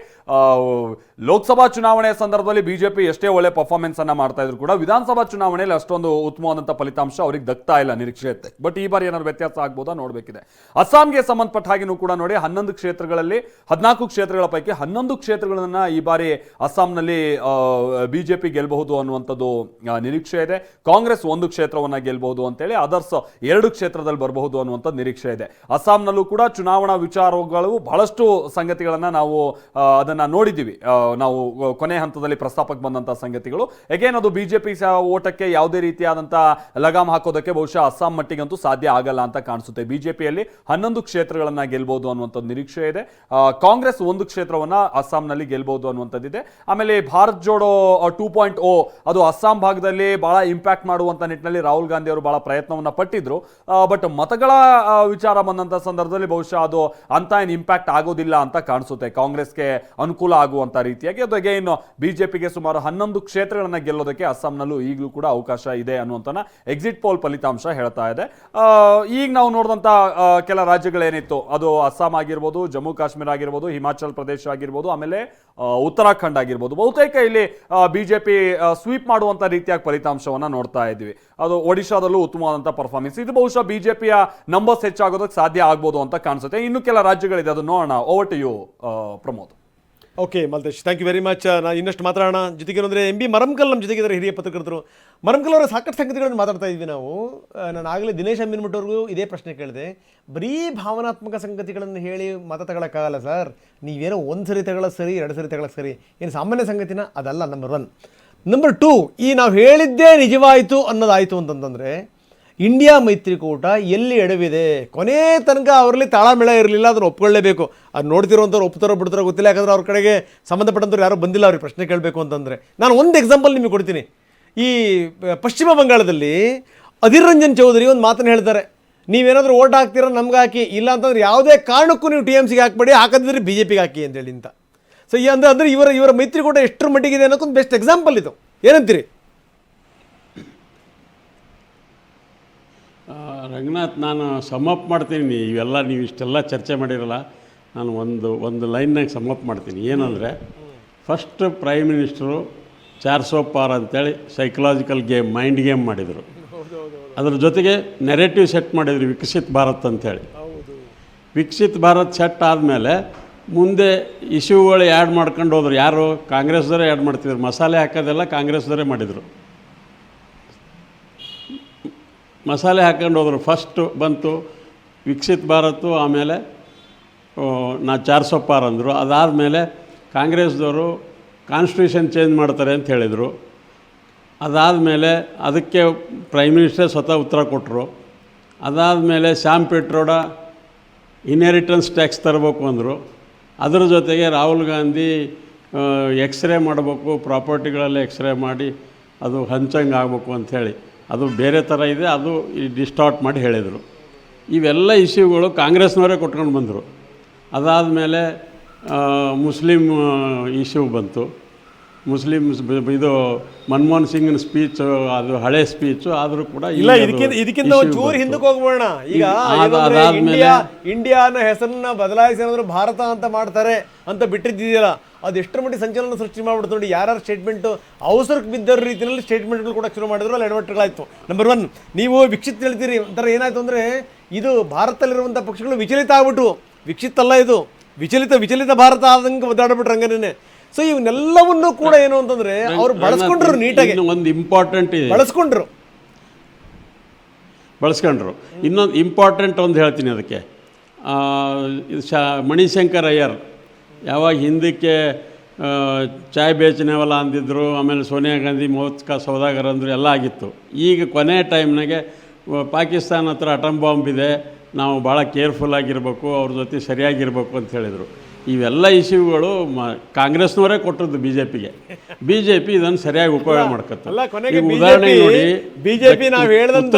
ಲೋಕಸಭಾ ಚುನಾವಣೆಯ ಸಂದರ್ಭದಲ್ಲಿ ಬಿಜೆಪಿ ಎಷ್ಟೇ ಒಳ್ಳೆ ಪರ್ಫಾರ್ಮೆನ್ಸ್ ಅನ್ನ ಮಾಡ್ತಾ ಇದ್ರು ಕೂಡ ವಿಧಾನಸಭಾ ಚುನಾವಣೆಯಲ್ಲಿ ಅಷ್ಟೊಂದು ಉತ್ತಮವಾದಂಥ ಫಲಿತಾಂಶ ಅವ್ರಿಗೆ ದಕ್ತಾ ಇಲ್ಲ ನಿರೀಕ್ಷೆ ಇರುತ್ತೆ. ಬಟ್ ಈ ಬಾರಿ ಏನಾದ್ರು ವ್ಯತ್ಯಾಸ ಆಗ್ಬೋದಾ ನೋಡಬೇಕಿದೆ. ಅಸ್ಸಾಂಗೆ ಸಂಬಂಧಪಟ್ಟ ಹಾಗೆನೂ ಕೂಡ ನೋಡಿ 11 ಕ್ಷೇತ್ರಗಳಲ್ಲಿ 14 ಕ್ಷೇತ್ರಗಳ ಪೈಕಿ 11 ಕ್ಷೇತ್ರಗಳನ್ನ ಈ ಬಾರಿ ಅಸ್ಸಾಂನಲ್ಲಿ ಬಿಜೆಪಿ ಗೆಲ್ಲಬಹುದು ಅನ್ನುವಂಥದ್ದು ನಿರೀಕ್ಷೆ ಇದೆ. ಕಾಂಗ್ರೆಸ್ 1 ಕ್ಷೇತ್ರವನ್ನ ಗೆಲ್ಲಬಹುದು ಅಂತ ಹೇಳಿ ಅದರ್ಸ್ 2 ಕ್ಷೇತ್ರದಲ್ಲಿ ಬರಬಹುದು ಅನ್ನುವಂಥ ನಿರೀಕ್ಷೆ ಇದೆ. ಅಸ್ಸಾಂನಲ್ಲೂ ಕೂಡ ಚುನಾವಣಾ ವಿಚಾರಗಳು ಬಹಳಷ್ಟು ಸಂಗತಿಗಳನ್ನು ನಾವು ಅದನ್ನು ನೋಡಿದ್ದೀವಿ. ನಾವು ಕೊನೆ ಹಂತದಲ್ಲಿ ಪ್ರಸ್ತಾಪಕ್ಕೆ ಬಂದಂಥ ಸಂಗತಿಗಳು ಎಗೇನ್ ಅದು ಬಿಜೆಪಿ ಓಟಕ್ಕೆ ಯಾವುದೇ ರೀತಿಯಾದಂಥ ಲಗಾಮ್ ಹಾಕೋದಕ್ಕೆ ಬಹುಶಃ ಅಸ್ಸಾಂ ಮಟ್ಟಿಗಂತೂ ಸಾಧ್ಯ ಆಗಲ್ಲ ಅಂತ ಕಾಣಿಸುತ್ತೆ. ಬಿಜೆಪಿಯಲ್ಲಿ 11 ಕ್ಷೇತ್ರಗಳನ್ನ ಗೆಲ್ಬಹುದು ಅನ್ನುವಂಥ ನಿರೀಕ್ಷೆ ಇದೆ. ಕಾಂಗ್ರೆಸ್ 1 ಕ್ಷೇತ್ರವನ್ನ ಅಸ್ಸಾಂನಲ್ಲಿ ಗೆಲ್ಬಹುದು ಅನ್ನುವಂಥದ್ದಿದೆ. ಆಮೇಲೆ ಭಾರತ್ ಜೋಡೋ 2.0 ಅದು ಅಸ್ಸಾಂ ಭಾಗದಲ್ಲಿ ಬಹಳ ಇಂಪ್ಯಾಕ್ಟ್ ಮಾಡುವಂತ ನಿಟ್ಟಿನಲ್ಲಿ ರಾಹುಲ್ ಗಾಂಧಿ ಅವರು ಬಹಳ ಪ್ರಯತ್ನವನ್ನ ಪಟ್ಟಿದ್ರು. ಬಟ್ ಮತಗಳ ವಿಚಾರ ಬಂದಂತ ಸಂದರ್ಭದಲ್ಲಿ ಬಹುಶಃ ಅದು ಅಂತ ಏನು ಇಂಪ್ಯಾಕ್ಟ್ ಆಗೋದಿಲ್ಲ ಅಂತ ಕಾಣಿಸುತ್ತೆ. ಕಾಂಗ್ರೆಸ್ಗೆ ಅನುಕೂಲ ಆಗುವಂತ ರೀತಿಯಾಗಿ ಅದು ಅಗೇನ್ ಬಿಜೆಪಿಗೆ ಸುಮಾರು 11 ಕ್ಷೇತ್ರಗಳನ್ನ ಗೆಲ್ಲೋದಕ್ಕೆ ಅಸ್ಸಾಂನಲ್ಲೂ ಈಗಲೂ ಕೂಡ ಅವಕಾಶ ಇದೆ ಅನ್ನುವಂತ ಎಕ್ಸಿಟ್ ಪೋಲ್ ಫಲಿತಾಂಶ ಹೇಳ್ತಾ ಇದೆ. ಈಗ ನಾವು ನೋಡಿದಂತ ಕೆಲ ರಾಜ್ಯಗಳೇನಿತ್ತು ಅದು ಅಸ್ಸಾಂ ಆಗಿರ್ಬೋದು, ಜಮ್ಮು ಕಾಶ್ಮೀರ ಆಗಿರ್ಬೋದು, ಹಿಮಾಚಲ್ ಪ್ರದೇಶ ಆಗಿರ್ಬೋದು, ಆಮೇಲೆ ಉತ್ತರಾಖಂಡ್ ಆಗಿರ್ಬೋದು, ಬಹುತೇಕ ಇಲ್ಲಿ ಬಿಜೆಪಿ ಸ್ವೀಪ್ ಮಾಡುವಂತ ರೀತಿಯಾಗಿ ಫಲಿತಾಂಶವನ್ನ ನೋಡ್ತಾ ಇದ್ವಿ. ಅದು ಒಡಿಶಾದಲ್ಲೂ ಉತ್ತಮವಾದಂತಹ ಪರ್ಫಾರ್ಮೆನ್ಸ್. ಇದು ಬಹುಶಃ ಬಿಜೆಪಿಯ ನಂಬರ್ಸ್ ಹೆಚ್ಚಾಗೋದಕ್ಕೆ ಸಾಧ್ಯ ಆಗ್ಬೋದು ಅಂತ ಕಾಣಿಸುತ್ತೆ. ಇನ್ನು ಕೆಲ ರಾಜ್ಯಗಳಿದೆ, ಅದು ನೋಡೋಣ. Over to you Pramod. Okay Maltesh, thank you very much. ನಾನು ಇನ್ನಷ್ಟು ಮಾತಾಡೋಣ. ಜೊತೆಗೆ ಅಂದರೆ MB ಮರಂಕಲ್ ನಮ್ಮ ಜೊತೆಗಿದ್ದಾರೆ, ಹಿರಿಯ ಪತ್ರಕರ್ತರು. ಮರಂಕಲ್ ಅವರ ಸಾಕಷ್ಟು ಸಂಗತಿಗಳನ್ನು ಮಾತಾಡ್ತಾ ಇದ್ವಿ ನಾವು. ನಾನು ಆಗಲೇ ದಿನೇಶ್ ಅಮ್ಮಿನ್ಮಠವ್ರಿಗೂ ಇದೇ ಪ್ರಶ್ನೆ ಕೇಳಿದೆ. ಬರೀ ಭಾವನಾತ್ಮಕ ಸಂಗತಿಗಳನ್ನು ಹೇಳಿ ಮತ ತಗೊಳಕ್ಕಾಗಲ್ಲ ಸರ್. ನೀವೇನೋ ಒಂದು ಸರಿ ತಗೊಳ್ಳೋದು ಸರಿ, 2 ಸರಿ ತಗೊಳ್ಳೋದು ಸರಿ, ಏನು ಸಾಮಾನ್ಯ ಸಂಗತಿನ? ಅದಲ್ಲ ನಂಬರ್ 1. ನಂಬರ್ 2, ಈ ನಾವು ಹೇಳಿದ್ದೇ ನಿಜವಾಯಿತು ಅನ್ನೋದಾಯಿತು ಅಂತಂತಂದರೆ ಇಂಡಿಯಾ ಮೈತ್ರಿಕೂಟ ಎಲ್ಲಿ ಎಡವಿದೆ? ಕೊನೆ ತನಕ ಅವರಲ್ಲಿ ತಾಳಮೇಳ ಇರಲಿಲ್ಲ, ಅದನ್ನು ಒಪ್ಕೊಳ್ಳೇಬೇಕು. ಅದು ನೋಡ್ತಿರೋಂಥವ್ರು ಒಪ್ತಾರೋ ಬಿಡ್ತಾರೋ ಗೊತ್ತಿಲ್ಲ, ಯಾಕಂದರೆ ಅವ್ರ ಕಡೆಗೆ ಸಂಬಂಧಪಟ್ಟಂಥವ್ರು ಯಾರೂ ಬಂದಿಲ್ಲ ಅವ್ರಿಗೆ ಪ್ರಶ್ನೆ ಕೇಳಬೇಕು ಅಂತಂದರೆ. ನಾನು ಒಂದು ಎಕ್ಸಾಂಪಲ್ ನಿಮಗೆ ಕೊಡ್ತೀನಿ. ಈ ಪಶ್ಚಿಮ ಬಂಗಾಳದಲ್ಲಿ ಅಧೀರ್ ರಂಜನ್ ಚೌಧರಿ ಒಂದು ಮಾತನ್ನು ಹೇಳ್ತಾರೆ, ನೀವೇನಾದರೂ ಓಟ್ ಹಾಕ್ತೀರೋ ನಮ್ಗೆ ಹಾಕಿ, ಇಲ್ಲ ಅಂತಂದ್ರೆ ಯಾವುದೇ ಕಾರಣಕ್ಕೂ ನೀವು TMCಗೆ ಹಾಕಬೇಡಿ, ಹಾಕಿದ್ರೆ BJPಗೆ ಹಾಕಿ ಅಂತೇಳಿ ಅಂತ. ಸೊ ಈ ಅಂದರೆ ಇವರ ಮೈತ್ರಿಕೂಟ ಎಷ್ಟರ ಮಟ್ಟಿಗಿದೆ ಅನ್ನೋಕ್ಕೊಂದು ಬೆಸ್ಟ್ ಎಕ್ಸಾಂಪಲ್ ಇದು. ಏನಂತೀರಿ ರಂಗನಾಥ್? ನಾನು ಸಮಪ್ ಮಾಡ್ತೀನಿ. ಇವೆಲ್ಲ ನೀವು ಇಷ್ಟೆಲ್ಲ ಚರ್ಚೆ ಮಾಡಿರಲ್ಲ, ನಾನು ಒಂದು ಲೈನ್ನಾಗ ಸಮಪ್ ಮಾಡ್ತೀನಿ. ಏನಂದರೆ, ಫಸ್ಟ್ ಪ್ರೈಮ್ ಮಿನಿಸ್ಟರು 400 ಪಾರ್ ಅಂತೇಳಿ ಸೈಕಲಾಜಿಕಲ್ ಗೇಮ್, ಮೈಂಡ್ ಗೇಮ್ ಮಾಡಿದರು. ಅದ್ರ ಜೊತೆಗೆ ನೆರೇಟಿವ್ ಸೆಟ್ ಮಾಡಿದ್ರು, ವಿಕಸಿತ್ ಭಾರತ್ ಅಂಥೇಳಿ. ವಿಕಸಿತ್ ಭಾರತ್ ಸೆಟ್ ಆದಮೇಲೆ ಮುಂದೆ ಇಶ್ಯೂಗಳು ಆ್ಯಡ್ ಮಾಡ್ಕೊಂಡು ಹೋದ್ರು. ಯಾರು? ಕಾಂಗ್ರೆಸ್ದವರೇ ಆ್ಯಡ್ ಮಾಡ್ತಿದ್ರು. ಮಸಾಲೆ ಹಾಕೋದೆಲ್ಲ ಕಾಂಗ್ರೆಸ್ದವರೇ ಮಾಡಿದರು. ಮಸಾಲೆ ಹಾಕೊಂಡು ಹೋದರು. ಫಸ್ಟು ಬಂತು ವಿಕಸಿತ್ ಭಾರತು, ಆಮೇಲೆ 400 ಪಾರ್ ಅಂದರು. ಅದಾದಮೇಲೆ ಕಾಂಗ್ರೆಸ್ದವರು ಕಾನ್ಸ್ಟಿಟ್ಯೂಷನ್ ಚೇಂಜ್ ಮಾಡ್ತಾರೆ ಅಂತ ಹೇಳಿದರು. ಅದಾದಮೇಲೆ ಅದಕ್ಕೆ ಪ್ರೈಮ್ ಮಿನಿಸ್ಟರ್ ಸ್ವತಃ ಉತ್ತರ ಕೊಟ್ಟರು. ಅದಾದಮೇಲೆ ಶ್ಯಾಮ್ ಪೆಟ್ರೋಡ ಇನ್ಹೆರಿಟೆನ್ಸ್ ಟ್ಯಾಕ್ಸ್ ತರಬೇಕು ಅಂದರು. ಅದರ ಜೊತೆಗೆ ರಾಹುಲ್ ಗಾಂಧಿ ಎಕ್ಸ್ರೇ ಮಾಡಬೇಕು, ಪ್ರಾಪರ್ಟಿಗಳಲ್ಲಿ ಎಕ್ಸ್ರೇ ಮಾಡಿ ಅದು ಹಂಚಂಗೆ ಆಗಬೇಕು ಅಂಥೇಳಿ, ಅದು ಬೇರೆ ಥರ ಇದೆ, ಅದು ಡಿಸ್ಟಾರ್ಟ್ ಮಾಡಿ ಹೇಳಿದರು. ಇವೆಲ್ಲ ಇಶ್ಯೂಗಳು ಕಾಂಗ್ರೆಸ್ನವರೇ ಕೊಟ್ಕೊಂಡು ಬಂದರು. ಅದಾದಮೇಲೆ ಮುಸ್ಲಿಂ ಇಶ್ಯೂ ಬಂತು. ಮುಸ್ಲಿಮ್ಸ್ ಇದು ಮನಮೋಹನ್ ಸಿಂಗ್ನ ಸ್ಪೀಚ್, ಅದು ಹಳೆ ಸ್ಪೀಚು, ಆದರೂ ಕೂಡ ಇಲ್ಲ. ಇದಕ್ಕಿಂತ ಒಂಚೂರು ಹಿಂದಕ್ಕೆ ಹೋಗ್ಬೋಣ. ಈಗ ಇಂಡಿಯಾ ಅನ್ನೋ ಹೆಸರನ್ನ ಬದಲಾಯಿಸಿ ಏನಾದರೂ ಭಾರತ ಅಂತ ಮಾಡ್ತಾರೆ ಅಂತ ಬಿಟ್ಟಿದ್ದಿದೆಯಲ್ಲ, ಅದು ಎಷ್ಟರ ಮಟ್ಟಿಗೆ ಸಂಚಲನ ಸೃಷ್ಟಿ ಮಾಡ್ಬಿಡ್ತು ನೋಡಿ. ಯಾರ್ಯಾರು ಸ್ಟೇಟ್ಮೆಂಟು ಅವಸರಕ್ಕೆ ಬಿದ್ದರ ರೀತಿಯಲ್ಲಿ ಸ್ಟೇಟ್ಮೆಂಟ್ಗಳು ಕೂಡ ಶುರು ಮಾಡಿದ್ರು, ಅಲ್ಲಿ ಎಡವಟ್ಟುಗಳಾಯಿತು. ನಂಬರ್ 1, ನೀವು ವಿಕ್ಷಿತ್ ಹೇಳ್ತೀರಿ. ಒಂಥರ ಏನಾಯಿತು ಅಂದರೆ, ಇದು ಭಾರತದಲ್ಲಿರುವಂಥ ಪಕ್ಷಗಳು ವಿಚಲಿತ ಆಗ್ಬಿಟ್ಟು, ವಿಕ್ಷಿತ್ ಅಲ್ಲ ಇದು, ವಿಚಲಿತ ಭಾರತ ಆದಂಗೆ ಒದ್ದಾಡ್ಬಿಟ್ರು ಹಂಗನೇ. ಸೊ ಇವನ್ನೆಲ್ಲವನ್ನೂ ಕೂಡ ಏನು ಅಂತಂದ್ರೆ ಅವ್ರು ಬಳಸ್ಕೊಂಡ್ರು, ನೀಟಾಗಿ ಒಂದು ಇಂಪಾರ್ಟೆಂಟ್ ಇದೆ, ಬಳಸ್ಕೊಂಡ್ರು. ಇನ್ನೊಂದು ಇಂಪಾರ್ಟೆಂಟ್ ಒಂದು ಹೇಳ್ತೀನಿ ಅದಕ್ಕೆ. ಮಣಿಶಂಕರ್ ಅಯ್ಯರ್ ಯಾವಾಗ ಹಿಂದಕ್ಕೆ ಚಾಯ್ ಬೇಚನೇವಲ್ಲ ಅಂದಿದ್ರು, ಆಮೇಲೆ ಸೋನಿಯಾ ಗಾಂಧಿ ಮೌತ್ಕ ಸೌದಾಗರ್ ಅಂದರು, ಎಲ್ಲ ಆಗಿತ್ತು. ಈಗ ಕೊನೆ ಟೈಮ್ನಾಗೆ ಪಾಕಿಸ್ತಾನ ಹತ್ರ ಅಟಮ್ ಬಾಂಬ್ ಇದೆ, ನಾವು ಭಾಳ ಕೇರ್ಫುಲ್ಲಾಗಿರ್ಬೇಕು, ಅವ್ರ ಜೊತೆ ಸರಿಯಾಗಿರ್ಬೇಕು ಅಂತ ಹೇಳಿದರು. ಇವೆಲ್ಲ ಇಶ್ಯೂಗಳು ಕಾಂಗ್ರೆಸ್ನವರೇ ಕೊಟ್ಟದ್ದು BJPಗೆ. BJP ಇದನ್ನು ಸರಿಯಾಗಿ ಉಪಯೋಗ ಮಾಡ್ಕೊತಾರೆ. ಉದಾಹರಣೆ ನೋಡಿ, ಬಿಜೆಪಿ ನಾವು ಹೇಳಿದಂತ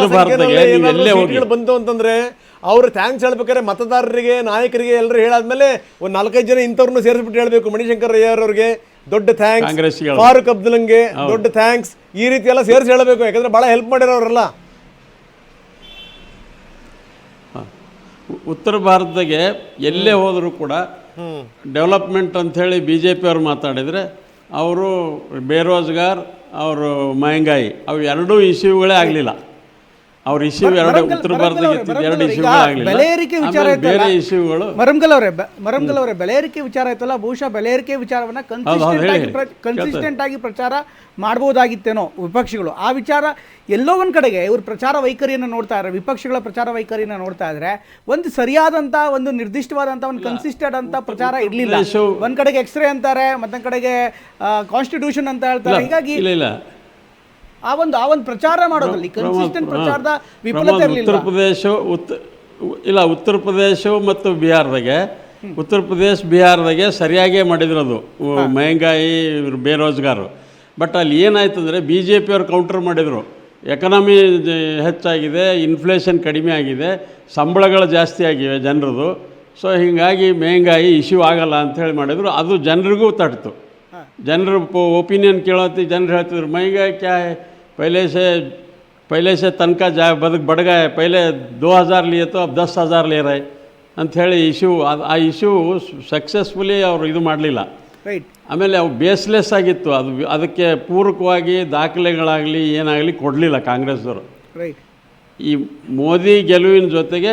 ಬಂತು ಅಂತಂದ್ರೆ ಅವರು ಥ್ಯಾಂಕ್ಸ್ ಹೇಳ್ಬೇಕಾದ್ರೆ ಮತದಾರರಿಗೆ, ನಾಯಕರಿಗೆ ಎಲ್ಲರೂ ಹೇಳಾದ್ಮೇಲೆ ಒಂದು 4-5 ಜನ ಇಂಥವ್ರನ್ನ ಸೇರಿಸ್ಬಿಟ್ಟು ಹೇಳಬೇಕು. ಮಣಿಶಂಕರ್ ಅಯ್ಯರ್ ಅವ್ರಿಗೆ ದೊಡ್ಡ ಥ್ಯಾಂಕ್ಸ್, ಫಾರೂಕ್ ಅಬ್ದುಲ್ಲಂಗೆ ದೊಡ್ಡ ಥ್ಯಾಂಕ್ಸ್, ಈ ರೀತಿ ಎಲ್ಲ ಸೇರಿಸಿ ಹೇಳಬೇಕು. ಯಾಕಂದ್ರೆ ಭಾಳ ಹೆಲ್ಪ್ ಮಾಡಿರೋರೆಲ್ಲ. ಉತ್ತರ ಭಾರತದಾಗೆ ಎಲ್ಲೇ ಹೋದರೂ ಕೂಡ ಡೆವಲಪ್ಮೆಂಟ್ ಅಂಥೇಳಿ BJP ಅವ್ರು ಮಾತಾಡಿದರೆ, ಅವರು ಬೇರೋಜ್ಗಾರ್, ಅವರು ಮಹಂಗಾಯಿ, ಅವು ಎರಡೂ ಇಶ್ಯೂಗಳೇ ಆಗಲಿಲ್ಲ. ಅವ್ರ ಇಶ್ಯೂ ಎರಡು ಉತ್ತರ ಭಾರತಕ್ಕೆ ಇತ್ತಿದ್ದು ಎರಡು ಇಶ್ಯೂಗಳಾಗಲಿಲ್ಲ. ಬೆಲೆ ಏರಿಕೆ ವಿಚಾರ ಆಮೇಲೆ ಬೇರೆ ಇಶ್ಯೂಗಳು ಮರಂಗಲ್ ಅವರೇ ಬೆಲೆ ಏರಿಕೆ ವಿಚಾರ ಆಯ್ತಲ್ಲ, ಬಹುಶಃ ಬೆಲೆ ಏರಿಕೆ ವಿಚಾರವನ್ನ ಕನ್ಸಿಸ್ಟೆಂಟ್ ಆಗಿ ಪ್ರಚಾರ ಮಾಡಬಹುದಾಗಿತ್ತೇನೋ ವಿಪಕ್ಷಗಳು. ಆ ವಿಚಾರ ಎಲ್ಲೋ ಒಂದ್ ಕಡೆಗೆ ಇವರು ಪ್ರಚಾರ ವೈಖರಿಯನ್ನು ನೋಡ್ತಾ ಇದ್ದಾರೆ, ವಿಪಕ್ಷಗಳ ಪ್ರಚಾರ ವೈಖರಿಯನ್ನು ನೋಡ್ತಾ ಇದ್ರೆ ಒಂದು ಸರಿಯಾದಂತ ಒಂದು ನಿರ್ದಿಷ್ಟವಾದಂತ ಒಂದು ಕನ್ಸಿಸ್ಟೆಂಟ್ ಅಂತ ಪ್ರಚಾರ ಇರ್ಲಿಲ್ಲ. ಒಂದ್ ಕಡೆಗೆ ಎಕ್ಸ್ರೇ ಅಂತಾರೆ, ಮತ್ತೊಂದ್ ಕಡೆಗೆ ಕಾನ್ಸ್ಟಿಟ್ಯೂಷನ್ ಅಂತ ಹೇಳ್ತಾರೆ. ಹೀಗಾಗಿ ಇಲ್ಲ ಆ ಒಂದು ಪ್ರಚಾರ ಮಾಡೋದ್ರಲ್ಲಿ ಕನ್ಸಿಸ್ಟೆಂಟ್ ಪ್ರಚಾರದ ವಿಫಲತೆ ಇರಲಿಲ್ಲ. ಉತ್ತರ ಪ್ರದೇಶ ಮತ್ತು ಬಿಹಾರದಾಗೆ ಬಿಹಾರದಾಗೆ ಸರಿಯಾಗೇ ಮಾಡಿದ್ರು ಅದು ಮಹಂಗಾಯಿ ಬೇರೋಜ್ಗಾರು. ಬಟ್ ಅಲ್ಲಿ ಏನಾಯ್ತು ಅಂದರೆ ಬಿ ಜೆ ಪಿಯವ್ರು ಕೌಂಟರ್ ಮಾಡಿದರು, ಎಕನಾಮಿ ಹೆಚ್ಚಾಗಿದೆ, ಇನ್ಫ್ಲೇಷನ್ ಕಡಿಮೆ ಆಗಿದೆ, ಸಂಬಳಗಳು ಜಾಸ್ತಿ ಆಗಿವೆ ಜನರದು, ಸೊ ಹೀಗಾಗಿ ಮಹಂಗಾಯಿ ಇಶ್ಯೂ ಆಗಲ್ಲ ಅಂಥೇಳಿ ಮಾಡಿದರು. ಅದು ಜನರಿಗೂ ತಟ್ಟಿತು. ಜನರು ಒಪಿನಿಯನ್ ಕೇಳೋತಿ ಜನರು ಹೇಳ್ತಿದ್ರು ಮಹಂಗಾಯಿ ಕ್ಯಾ ಹೈ, ಪಹಲೆ से तनका बढ़ गया है, पहले 2000 लिए तो अब 10,000 ले रहे ಅಂಥೇಳಿ ಆ ಇಶ್ಯೂ ಸಕ್ಸಸ್ಫುಲಿ ಅವರು ಇದು ಮಾಡಲಿಲ್ಲ. ರೈಟ್. ಆಮೇಲೆ ಅವು ಬೇಸ್ಲೆಸ್ ಆಗಿತ್ತು, ಅದಕ್ಕೆ ಪೂರಕವಾಗಿ ದಾಖಲೆಗಳಾಗಲಿ ಏನಾಗಲಿ ಕೊಡಲಿಲ್ಲ ಕಾಂಗ್ರೆಸ್ದವರು. ರೈಟ್. ಈ ಮೋದಿ ಗೆಲುವಿನ ಜೊತೆಗೆ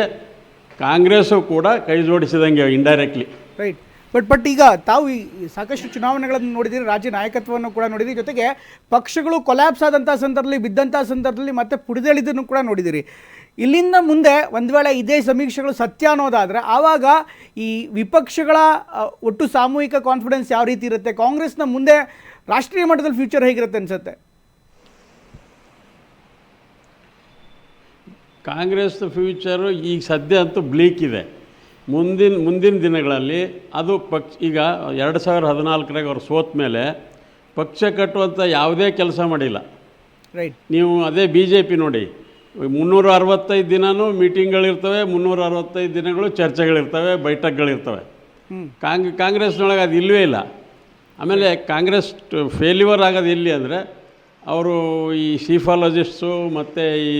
ಕಾಂಗ್ರೆಸ್ಸು ಕೂಡ ಕೈ ಜೋಡಿಸಿದಂಗೆ ಇಂಡೈರೆಕ್ಟ್ಲಿ. ರೈಟ್. ಬಟ್ ಈಗ ತಾವು ಈ ಸಾಕಷ್ಟು ಚುನಾವಣೆಗಳನ್ನು ನೋಡಿದಿರಿ, ರಾಜ್ಯ ನಾಯಕತ್ವವನ್ನು ಕೂಡ ನೋಡಿದಿರಿ, ಜೊತೆಗೆ ಪಕ್ಷಗಳು ಕೊಲ್ಯಾಪ್ಸ್ ಆದಂಥ ಸಂದರ್ಭದಲ್ಲಿ, ಬಿದ್ದಂಥ ಸಂದರ್ಭದಲ್ಲಿ ಮತ್ತೆ ಪುಡಿದೇಳಿದ್ದನ್ನು ಕೂಡ ನೋಡಿದಿರಿ. ಇಲ್ಲಿಂದ ಮುಂದೆ ಒಂದು ವೇಳೆ ಇದೇ ಸಮೀಕ್ಷೆಗಳು ಸತ್ಯ ಅನ್ನೋದಾದರೆ ಆವಾಗ ಈ ವಿಪಕ್ಷಗಳ ಒಟ್ಟು ಸಾಮೂಹಿಕ ಕಾನ್ಫಿಡೆನ್ಸ್ ಯಾವ ರೀತಿ ಇರುತ್ತೆ, ಕಾಂಗ್ರೆಸ್ನ ಮುಂದೆ ರಾಷ್ಟ್ರೀಯ ಮಟ್ಟದಲ್ಲಿ ಫ್ಯೂಚರ್ ಹೇಗಿರುತ್ತೆ ಅನಿಸುತ್ತೆ? ಕಾಂಗ್ರೆಸ್ ಫ್ಯೂಚರು ಈಗ ಸದ್ಯ ಅಂತೂ ಬ್ಲೀಕ್ ಇದೆ. ಮುಂದಿನ ದಿನಗಳಲ್ಲಿ ಅದು ಈಗ 2014 ಅವ್ರು ಸೋತ ಮೇಲೆ ಪಕ್ಷ ಕಟ್ಟುವಂಥ ಯಾವುದೇ ಕೆಲಸ ಮಾಡಿಲ್ಲ. ರೈಟ್. ನೀವು ಅದೇ ಬಿ ಜೆ ಪಿ ನೋಡಿ, 365 ದಿನವೂ ಮೀಟಿಂಗ್ಗಳಿರ್ತವೆ, 365 ದಿನಗಳು ಚರ್ಚೆಗಳಿರ್ತವೆ, ಬೈಠಕ್ಗಳಿರ್ತವೆ. ಕಾಂಗ್ರೆಸ್ನೊಳಗೆ ಅದು ಇಲ್ಲವೇ ಇಲ್ಲ. ಆಮೇಲೆ ಕಾಂಗ್ರೆಸ್ ಫೇಲ್ಯೂರ್ ಆಗೋದು ಎಲ್ಲಿ ಅಂದರೆ ಅವರು ಈ ಸೀಫಾಲಜಿಸ್ಟು ಮತ್ತು ಈ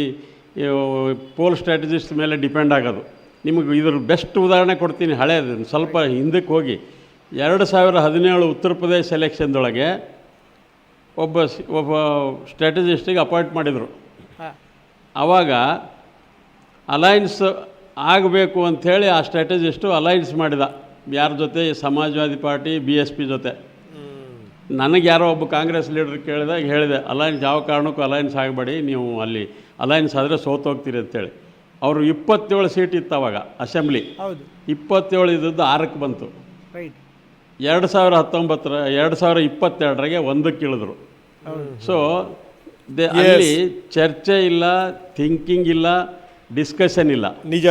ಪೋಲ್ ಸ್ಟ್ರಾಟಜಿಸ್ಟ್ ಮೇಲೆ ಡಿಪೆಂಡ್ ಆಗೋದು. ನಿಮಗೆ ಇದ್ರ ಬೆಸ್ಟ್ ಉದಾಹರಣೆ ಕೊಡ್ತೀನಿ, ಹಳೇದು ಸ್ವಲ್ಪ ಹಿಂದಕ್ಕೆ ಹೋಗಿ. 2017 ಉತ್ತರ ಪ್ರದೇಶ ಎಲೆಕ್ಷನ್ದೊಳಗೆ ಒಬ್ಬ ಸ್ಟ್ರಾಟಜಿಸ್ಟಿಗೆ ಅಪಾಯಿಂಟ್ ಮಾಡಿದರು. ಆವಾಗ ಅಲೈನ್ಸ್ ಆಗಬೇಕು ಅಂಥೇಳಿ ಆ ಸ್ಟ್ರಾಟಜಿಸ್ಟು ಅಲೈನ್ಸ್ ಮಾಡಿದ. ಯಾರ ಜೊತೆ? ಸಮಾಜವಾದಿ ಪಾರ್ಟಿ, BSP ಜೊತೆ. ನನಗೆ ಯಾರೋ ಒಬ್ಬ ಕಾಂಗ್ರೆಸ್ ಲೀಡರ್ ಕೇಳಿದಾಗ ಹೇಳಿದೆ, ಅಲೈನ್ಸ್ ಯಾವ ಕಾರಣಕ್ಕೂ ಅಲೈನ್ಸ್ ಆಗಬೇಡಿ, ನೀವು ಅಲ್ಲಿ ಅಲೈನ್ಸ್ ಆದರೆ ಸೋತೋಗ್ತೀರಿ ಅಂತೇಳಿ. ಅವರು 27 ಸೀಟ್ ಇತ್ತು ಅವಾಗ ಅಸೆಂಬ್ಲಿ. ಹೌದು. 27 ಇದ್ದದ್ದು 6ಕ್ಕೆ ಬಂತು. ರೈಟ್. 2022ಗೆ 1ಕ್ಕೆ ಇಳಿದ್ರು. ಸೊ ಅಲ್ಲಿ ಚರ್ಚೆ ಇಲ್ಲ, ಥಿಂಕಿಂಗ್ ಇಲ್ಲ, ಡಿಸ್ಕಷನ್ ಇಲ್ಲ, ನಿಜ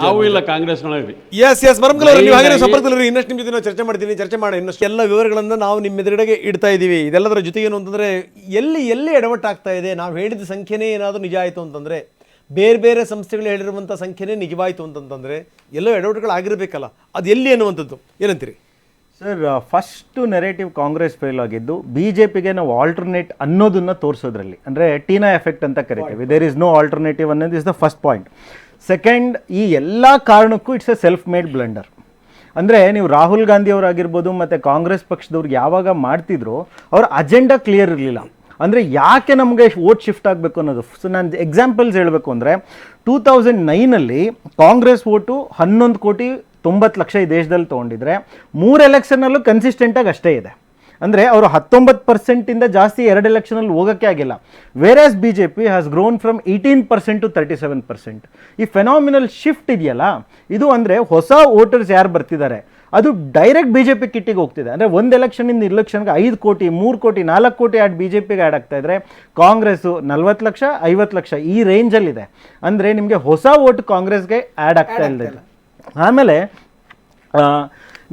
ಯಾವೂ ಇಲ್ಲ ಕಾಂಗ್ರೆಸ್ನೊಳಗೆ. ಎಸ್ ಮರಂಗಲ್ ಅವರು ನೀವು ಹಾಗೆ ಸಂಪರ್ಕದಲ್ಲಿ ಇನ್ನಷ್ಟು ನಿಮ್ಮ ಜೊತೆ ನಾವು ಚರ್ಚೆ ಮಾಡಿ ಇನ್ನಷ್ಟು ಎಲ್ಲ ವಿವರಗಳನ್ನು ನಾವು ನಿಮ್ಮ ಎದುರುಗಡೆಗೆ ಇಡ್ತಾ ಇದ್ದೀವಿ. ಇದೆಲ್ಲದರ ಜೊತೆಗೆ ಏನು ಅಂತಂದರೆ ಎಲ್ಲಿ ಎಡವಟ್ಟಾಗ್ತಾ ಇದೆ, ನಾವು ಹೇಳಿದ ಸಂಖ್ಯೆನೇ ಏನಾದರೂ ನಿಜ ಆಯಿತು ಅಂತಂದರೆ, ಬೇರೆ ಸಂಸ್ಥೆಗಳು ಹೇಳಿರುವಂಥ ಸಂಖ್ಯೆನೇ ನಿಜವಾಯಿತು ಅಂತಂತಂದರೆ ಎಲ್ಲೋ ಎಡವಟ್ಟುಗಳಾಗಿರಬೇಕಲ್ಲ, ಅದು ಎಲ್ಲಿ ಅನ್ನುವಂಥದ್ದು ಏನಂತೀರಿ sir? First narrative Congress fail ಆಗಿದ್ದು BJPಗೆ ನಾವು ಆಲ್ಟರ್ನೇಟ್ ಅನ್ನೋದನ್ನು ತೋರಿಸೋದ್ರಲ್ಲಿ, ಅಂದರೆ ಟೀನಾ ಎಫೆಕ್ಟ್ ಅಂತ ಕರಿತೀವಿ. ದೇರ್ ಇಸ್ ನೋ ಆಲ್ಟರ್ನೇಟಿವ್ ಅನ್ನೋದು is the first point. Second, ಈ ಎಲ್ಲ ಕಾರಣಕ್ಕೂ it's A self made blunder. ಅಂದರೆ ನೀವು ರಾಹುಲ್ ಗಾಂಧಿ ಅವರಾಗಿರ್ಬೋದು ಮತ್ತು ಕಾಂಗ್ರೆಸ್ ಪಕ್ಷದವ್ರಿಗೆ ಯಾವಾಗ ಮಾಡ್ತಿದ್ರು ಅವ್ರ ಅಜೆಂಡಾ ಕ್ಲಿಯರ್ ಇರಲಿಲ್ಲ. ಅಂದರೆ ಯಾಕೆ ನಮಗೆ ವೋಟ್ ಶಿಫ್ಟ್ ಆಗಬೇಕು ಅನ್ನೋದು. ಸೊ ನಾನು ಎಕ್ಸಾಂಪಲ್ಸ್ ಹೇಳಬೇಕು ಅಂದರೆ 2009 ಕಾಂಗ್ರೆಸ್ ವೋಟು 11,90,00,000 ಈ ದೇಶದಲ್ಲಿ ತೊಗೊಂಡಿದ್ರೆ 3 ಎಲೆಕ್ಷನಲ್ಲೂ ಕನ್ಸಿಸ್ಟೆಂಟಾಗಿ ಅಷ್ಟೇ ಇದೆ. ಅಂದರೆ ಅವರು 19% ಜಾಸ್ತಿ 2 ಎಲೆಕ್ಷನಲ್ಲಿ ಹೋಗೋಕ್ಕೆ ಆಗಿಲ್ಲ. Where BJP has grown from 18% to 37%. ಈ ಫೆನಾಮಿನಲ್ ಶಿಫ್ಟ್ ಇದೆಯಲ್ಲ, ಇದು ಅಂದರೆ ಹೊಸ ವೋಟರ್ಸ್ ಯಾರು ಬರ್ತಿದ್ದಾರೆ ಅದು ಡೈರೆಕ್ಟ್ BJP ಕಿಟ್ಟಿಗೆ ಹೋಗ್ತಿದೆ. ಅಂದರೆ 1 ಎಲೆಕ್ಷನಿಂದ ಇಲೆಕ್ಷನ್ಗೆ 5 ಕೋಟಿ 3 ಕೋಟಿ 4 ಕೋಟಿ BJPಗೆ ಆ್ಯಡ್ ಆಗ್ತಾ ಇದ್ರೆ, ಕಾಂಗ್ರೆಸ್ಸು 40 ಲಕ್ಷ 50 ಲಕ್ಷ ಈ ರೇಂಜಲ್ಲಿದೆ. ಅಂದರೆ ನಿಮಗೆ ಹೊಸ ವೋಟ್ ಕಾಂಗ್ರೆಸ್ಗೆ ಆ್ಯಡ್ ಆಗ್ತಾ ಇಲ್ಲ. ಆಮೇಲೆ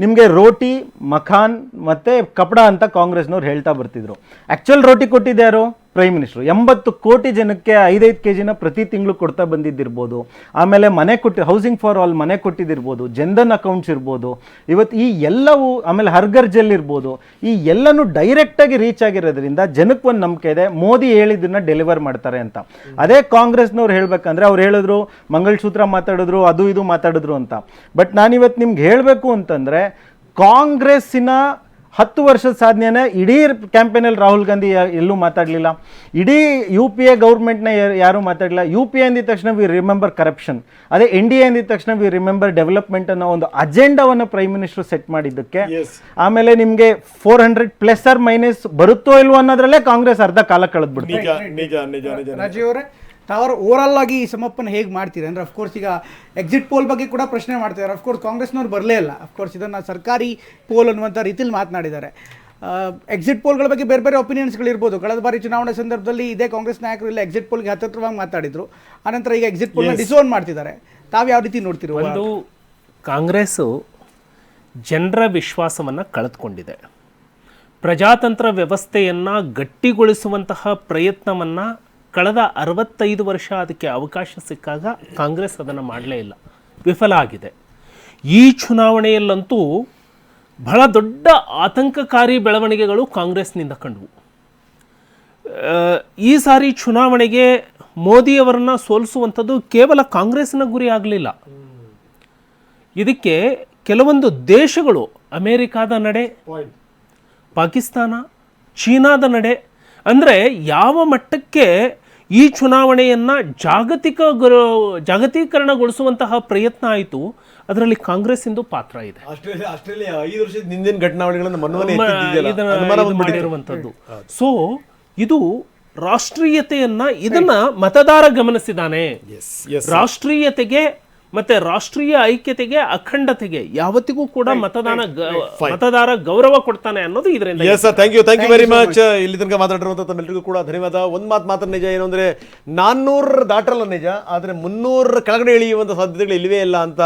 ನಿಮಗೆ ರೋಟಿ, ಮಖಾನ್ ಮತ್ತು ಕಪಡ ಅಂತ ಕಾಂಗ್ರೆಸ್ನವ್ರು ಹೇಳ್ತಾ ಬರ್ತಿದ್ರು. ಆ್ಯಕ್ಚುಯಲ್ ರೋಟಿ ಕೊಟ್ಟಿದ್ದು ಯಾರು? Prime minister. 80 ಕೋಟಿ ಜನಕ್ಕೆ 5 kg ಪ್ರತಿ ತಿಂಗಳು ಕೊಡ್ತಾ ಬಂದಿದ್ದಿರ್ಬೋದು. ಆಮೇಲೆ ಮನೆ ಹೌಸಿಂಗ್ ಫಾರ್ ಆಲ್ ಮನೆ ಕೊಟ್ಟಿದ್ದಿರ್ಬೋದು, ಜನ್ಧನ್ ಅಕೌಂಟ್ಸ್ ಇರ್ಬೋದು. ಇವತ್ತು ಈ ಎಲ್ಲವೂ, ಆಮೇಲೆ ಹರ್ಗರ್ ಜೆಲ್ ಇರ್ಬೋದು, ಈ ಎಲ್ಲನೂ ಡೈರೆಕ್ಟಾಗಿ ರೀಚ್ ಆಗಿರೋದ್ರಿಂದ ಜನಕ್ಕೆ ಒಂದು ನಂಬಿಕೆ ಇದೆ ಮೋದಿ ಹೇಳಿದ್ದನ್ನು ಡೆಲಿವರ್ ಮಾಡ್ತಾರೆ ಅಂತ. ಅದೇ ಕಾಂಗ್ರೆಸ್ನವ್ರು ಹೇಳಬೇಕಂದ್ರೆ ಅವ್ರು ಹೇಳಿದ್ರು ಮಂಗಳಸೂತ್ರ ಮಾತಾಡಿದ್ರು, ಅದು ಇದು ಮಾತಾಡಿದ್ರು ಅಂತ. ಬಟ್ ನಾನಿವತ್ತು ನಿಮ್ಗೆ ಹೇಳಬೇಕು ಅಂತಂದರೆ ಕಾಂಗ್ರೆಸ್ಸಿನ 10 ವರ್ಷದ ಸಾಧನೆನ ಇಡೀ ಕ್ಯಾಂಪೇನಲ್ಲಿ ರಾಹುಲ್ ಗಾಂಧಿ ಎಲ್ಲೂ ಮಾತಾಡಲಿಲ್ಲ. ಇಡೀ UPA ಗೌರ್ಮೆಂಟ್ನ ಯಾರೂ ಮಾತಾಡಲಿಲ್ಲ. UPA ಅಂದಿದ ತಕ್ಷಣ ವಿ ರಿಮೆಂಬರ್ ಕರಪ್ಷನ್, ಅದೇ NDA ಅಂದಿದ ತಕ್ಷಣ ವಿ ರಿಮೆಂಬರ್ ಡೆವಲಪ್ಮೆಂಟ್ ಅನ್ನೋ ಒಂದು ಅಜೆಂಡಾವನ್ನು ಪ್ರೈಮ್ ಮಿನಿಸ್ಟರ್ ಸೆಟ್ ಮಾಡಿದ್ದಕ್ಕೆ. ಆಮೇಲೆ ನಿಮಗೆ 400± ಬರುತ್ತೋ ಇಲ್ವೋ ಅನ್ನೋದ್ರಲ್ಲೇ ಕಾಂಗ್ರೆಸ್ ಅರ್ಧ ಕಾಲ ಕಳೆದ್ಬಿಡ್ತು. ರಾಜೀವ್ ಅವರೇ, ತಾವರು ಓವರಾಲ್ ಆಗಿ ಈ ಸಮಪ್ಪನ್ನು ಹೇಗೆ ಮಾಡ್ತೀರಿ ಅಂದರೆ ಅಫ್ಕೋರ್ಸ್ ಈಗ ಎಕ್ಸಿಟ್ ಪೋಲ್ ಬಗ್ಗೆ ಕೂಡ ಪ್ರಶ್ನೆ ಮಾಡ್ತಿದ್ದಾರೆ. ಅಫ್ಕೋರ್ಸ್ ಕಾಂಗ್ರೆಸ್ನವ್ರು ಬರಲೇ ಇಲ್ಲ. ಅಫ್ಕೋರ್ಸ್ ಇದನ್ನು ಸರ್ಕಾರಿ ಪೋಲ್ ಅನ್ನುವಂಥ ರೀತಿಯಲ್ಲಿ ಮಾತನಾಡಿದ್ದಾರೆ. ಎಕ್ಸಿಟ್ ಪೋಲ್ಗಳ ಬಗ್ಗೆ ಬೇರೆ ಬೇರೆ ಒಪಿನಿಯನ್ಸ್ಗಳಿರ್ಬೋದು. ಕಳೆದ ಬಾರಿ ಚುನಾವಣೆ ಸಂದರ್ಭದಲ್ಲಿ ಇದೇ ಕಾಂಗ್ರೆಸ್ ನಾಯಕರು ಇಲ್ಲ ಎಕ್ಸಿಟ್ ಪೋಲ್ಗೆ ಹತ್ತಿರವಾಗಿ ಮಾತಾಡಿದ್ರು. ಆನಂತರ ಈಗ ಎಕ್ಸಿಟ್ ಪೋಲ್ನ ಡಿಸೋನ್ ಮಾಡ್ತಿದ್ದಾರೆ. ತಾವು ಯಾವ ರೀತಿ ನೋಡ್ತೀರಿ? ಒಂದು ಕಾಂಗ್ರೆಸ್ಸು ಜನರ ವಿಶ್ವಾಸವನ್ನು ಕಳೆದುಕೊಂಡಿದೆ. ಪ್ರಜಾತಂತ್ರ ವ್ಯವಸ್ಥೆಯನ್ನು ಗಟ್ಟಿಗೊಳಿಸುವಂತಹ ಪ್ರಯತ್ನವನ್ನು ಕಳೆದ 65 ವರ್ಷ ಅದಕ್ಕೆ ಅವಕಾಶ ಸಿಕ್ಕಾಗ ಕಾಂಗ್ರೆಸ್ ಅದನ್ನು ಮಾಡಲೇ ಇಲ್ಲ, ವಿಫಲ ಆಗಿದೆ. ಈ ಚುನಾವಣೆಯಲ್ಲಂತೂ ಬಹಳ ದೊಡ್ಡ ಆತಂಕಕಾರಿ ಬೆಳವಣಿಗೆಗಳು ಕಾಂಗ್ರೆಸ್ನಿಂದ ಕಂಡವು. ಈ ಸಾರಿ ಚುನಾವಣೆಗೆ ಮೋದಿಯವರನ್ನು ಸೋಲಿಸುವಂಥದ್ದು ಕೇವಲ ಕಾಂಗ್ರೆಸ್ನ ಗುರಿ ಆಗಲಿಲ್ಲ. ಇದಕ್ಕೆ ಕೆಲವೊಂದು ದೇಶಗಳು, ಅಮೇರಿಕಾದ ನಡೆ, ಪಾಕಿಸ್ತಾನ, ಚೀನಾದ ನಡೆ, ಅಂದರೆ ಯಾವ ಮಟ್ಟಕ್ಕೆ ಈ ಚುನಾವಣೆಯನ್ನು ಜಾಗತೀಕರಣಗೊಳಿಸುವಂತಹ ಪ್ರಯತ್ನ ಆಯಿತು, ಅದರಲ್ಲಿ ಕಾಂಗ್ರೆಸ್ಸಿಂದು ಪಾತ್ರ ಇದೆ. ಆಸ್ಟ್ರೇಲಿಯಾ 5 ವರ್ಷದ ಹಿಂದಿನ ಘಟನಾವಳಿಗಳನ್ನು ಮಾಡಿರುವಂಥದ್ದು. ಸೊ ಇದು ರಾಷ್ಟ್ರೀಯತೆಯನ್ನ, ಇದನ್ನ ಮತದಾರ ಗಮನಿಸಿದ್ದಾನೆ. ರಾಷ್ಟ್ರೀಯತೆಗೆ ಮತ್ತೆ ರಾಷ್ಟ್ರೀಯ ಐಕ್ಯತೆಗೆ, ಅಖಂಡತೆಗೆ ಯಾವತ್ತಿಗೂ ಕೂಡ ಮತದಾರ ಗೌರವ ಕೊಡ್ತಾನೆ ಅನ್ನೋದು ಇದರಿಂದ. Thank you very much. ಇಲ್ಲಿ ತನಕ ಮಾತಾಡಿರುವಂಥ ತಮ್ಮೆಲ್ಲರಿಗೂ ಕೂಡ ಧನ್ಯವಾದ. ಒಂದು ಮಾತ್ರ ನಿಜ ಏನು ಅಂದರೆ 400 ದಾಟಲ್ಲ ನಿಜ, ಆದರೆ 300 ಕೆಳಗಡೆ ಇಳಿಯುವಂಥ ಸಾಧ್ಯತೆಗಳು ಇಲ್ಲವೇ ಇಲ್ಲ ಅಂತ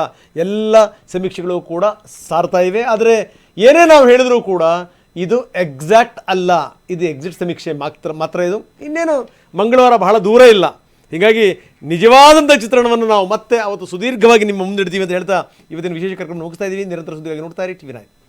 ಎಲ್ಲ ಸಮೀಕ್ಷೆಗಳು ಕೂಡ ಸಾರ್ತಾ ಇವೆ. ಆದರೆ ಏನೇ ನಾವು ಹೇಳಿದರೂ ಕೂಡ ಇದು ಎಕ್ಸಾಕ್ಟ್ ಅಲ್ಲ, ಇದು ಎಕ್ಸಿಟ್ ಸಮೀಕ್ಷೆ ಮಾತ್ರ ಇದು. ಇನ್ನೇನು ಮಂಗಳವಾರ ಬಹಳ ದೂರ ಇಲ್ಲ. ಹೀಗಾಗಿ ನಿಜವಾದಂಥ ಚಿತ್ರಣವನ್ನು ನಾವು ಮತ್ತೆ ಅವತ್ತು ಸುದೀರ್ಘವಾಗಿ ನಿಮ್ಮ ಮುಂದಿಡ್ತೀವಿ ಅಂತ ಹೇಳ್ತಾ ಇವತ್ತಿನ ವಿಶೇಷ ಕಾರ್ಯಕ್ರಮ ಮುಗಿಸ್ತಾ ಇದ್ದೀವಿ. ನಿರಂತರ ಸುದ್ದಿಗಾಗಿ ನೋಡ್ತಾ ಇರಿ TV9.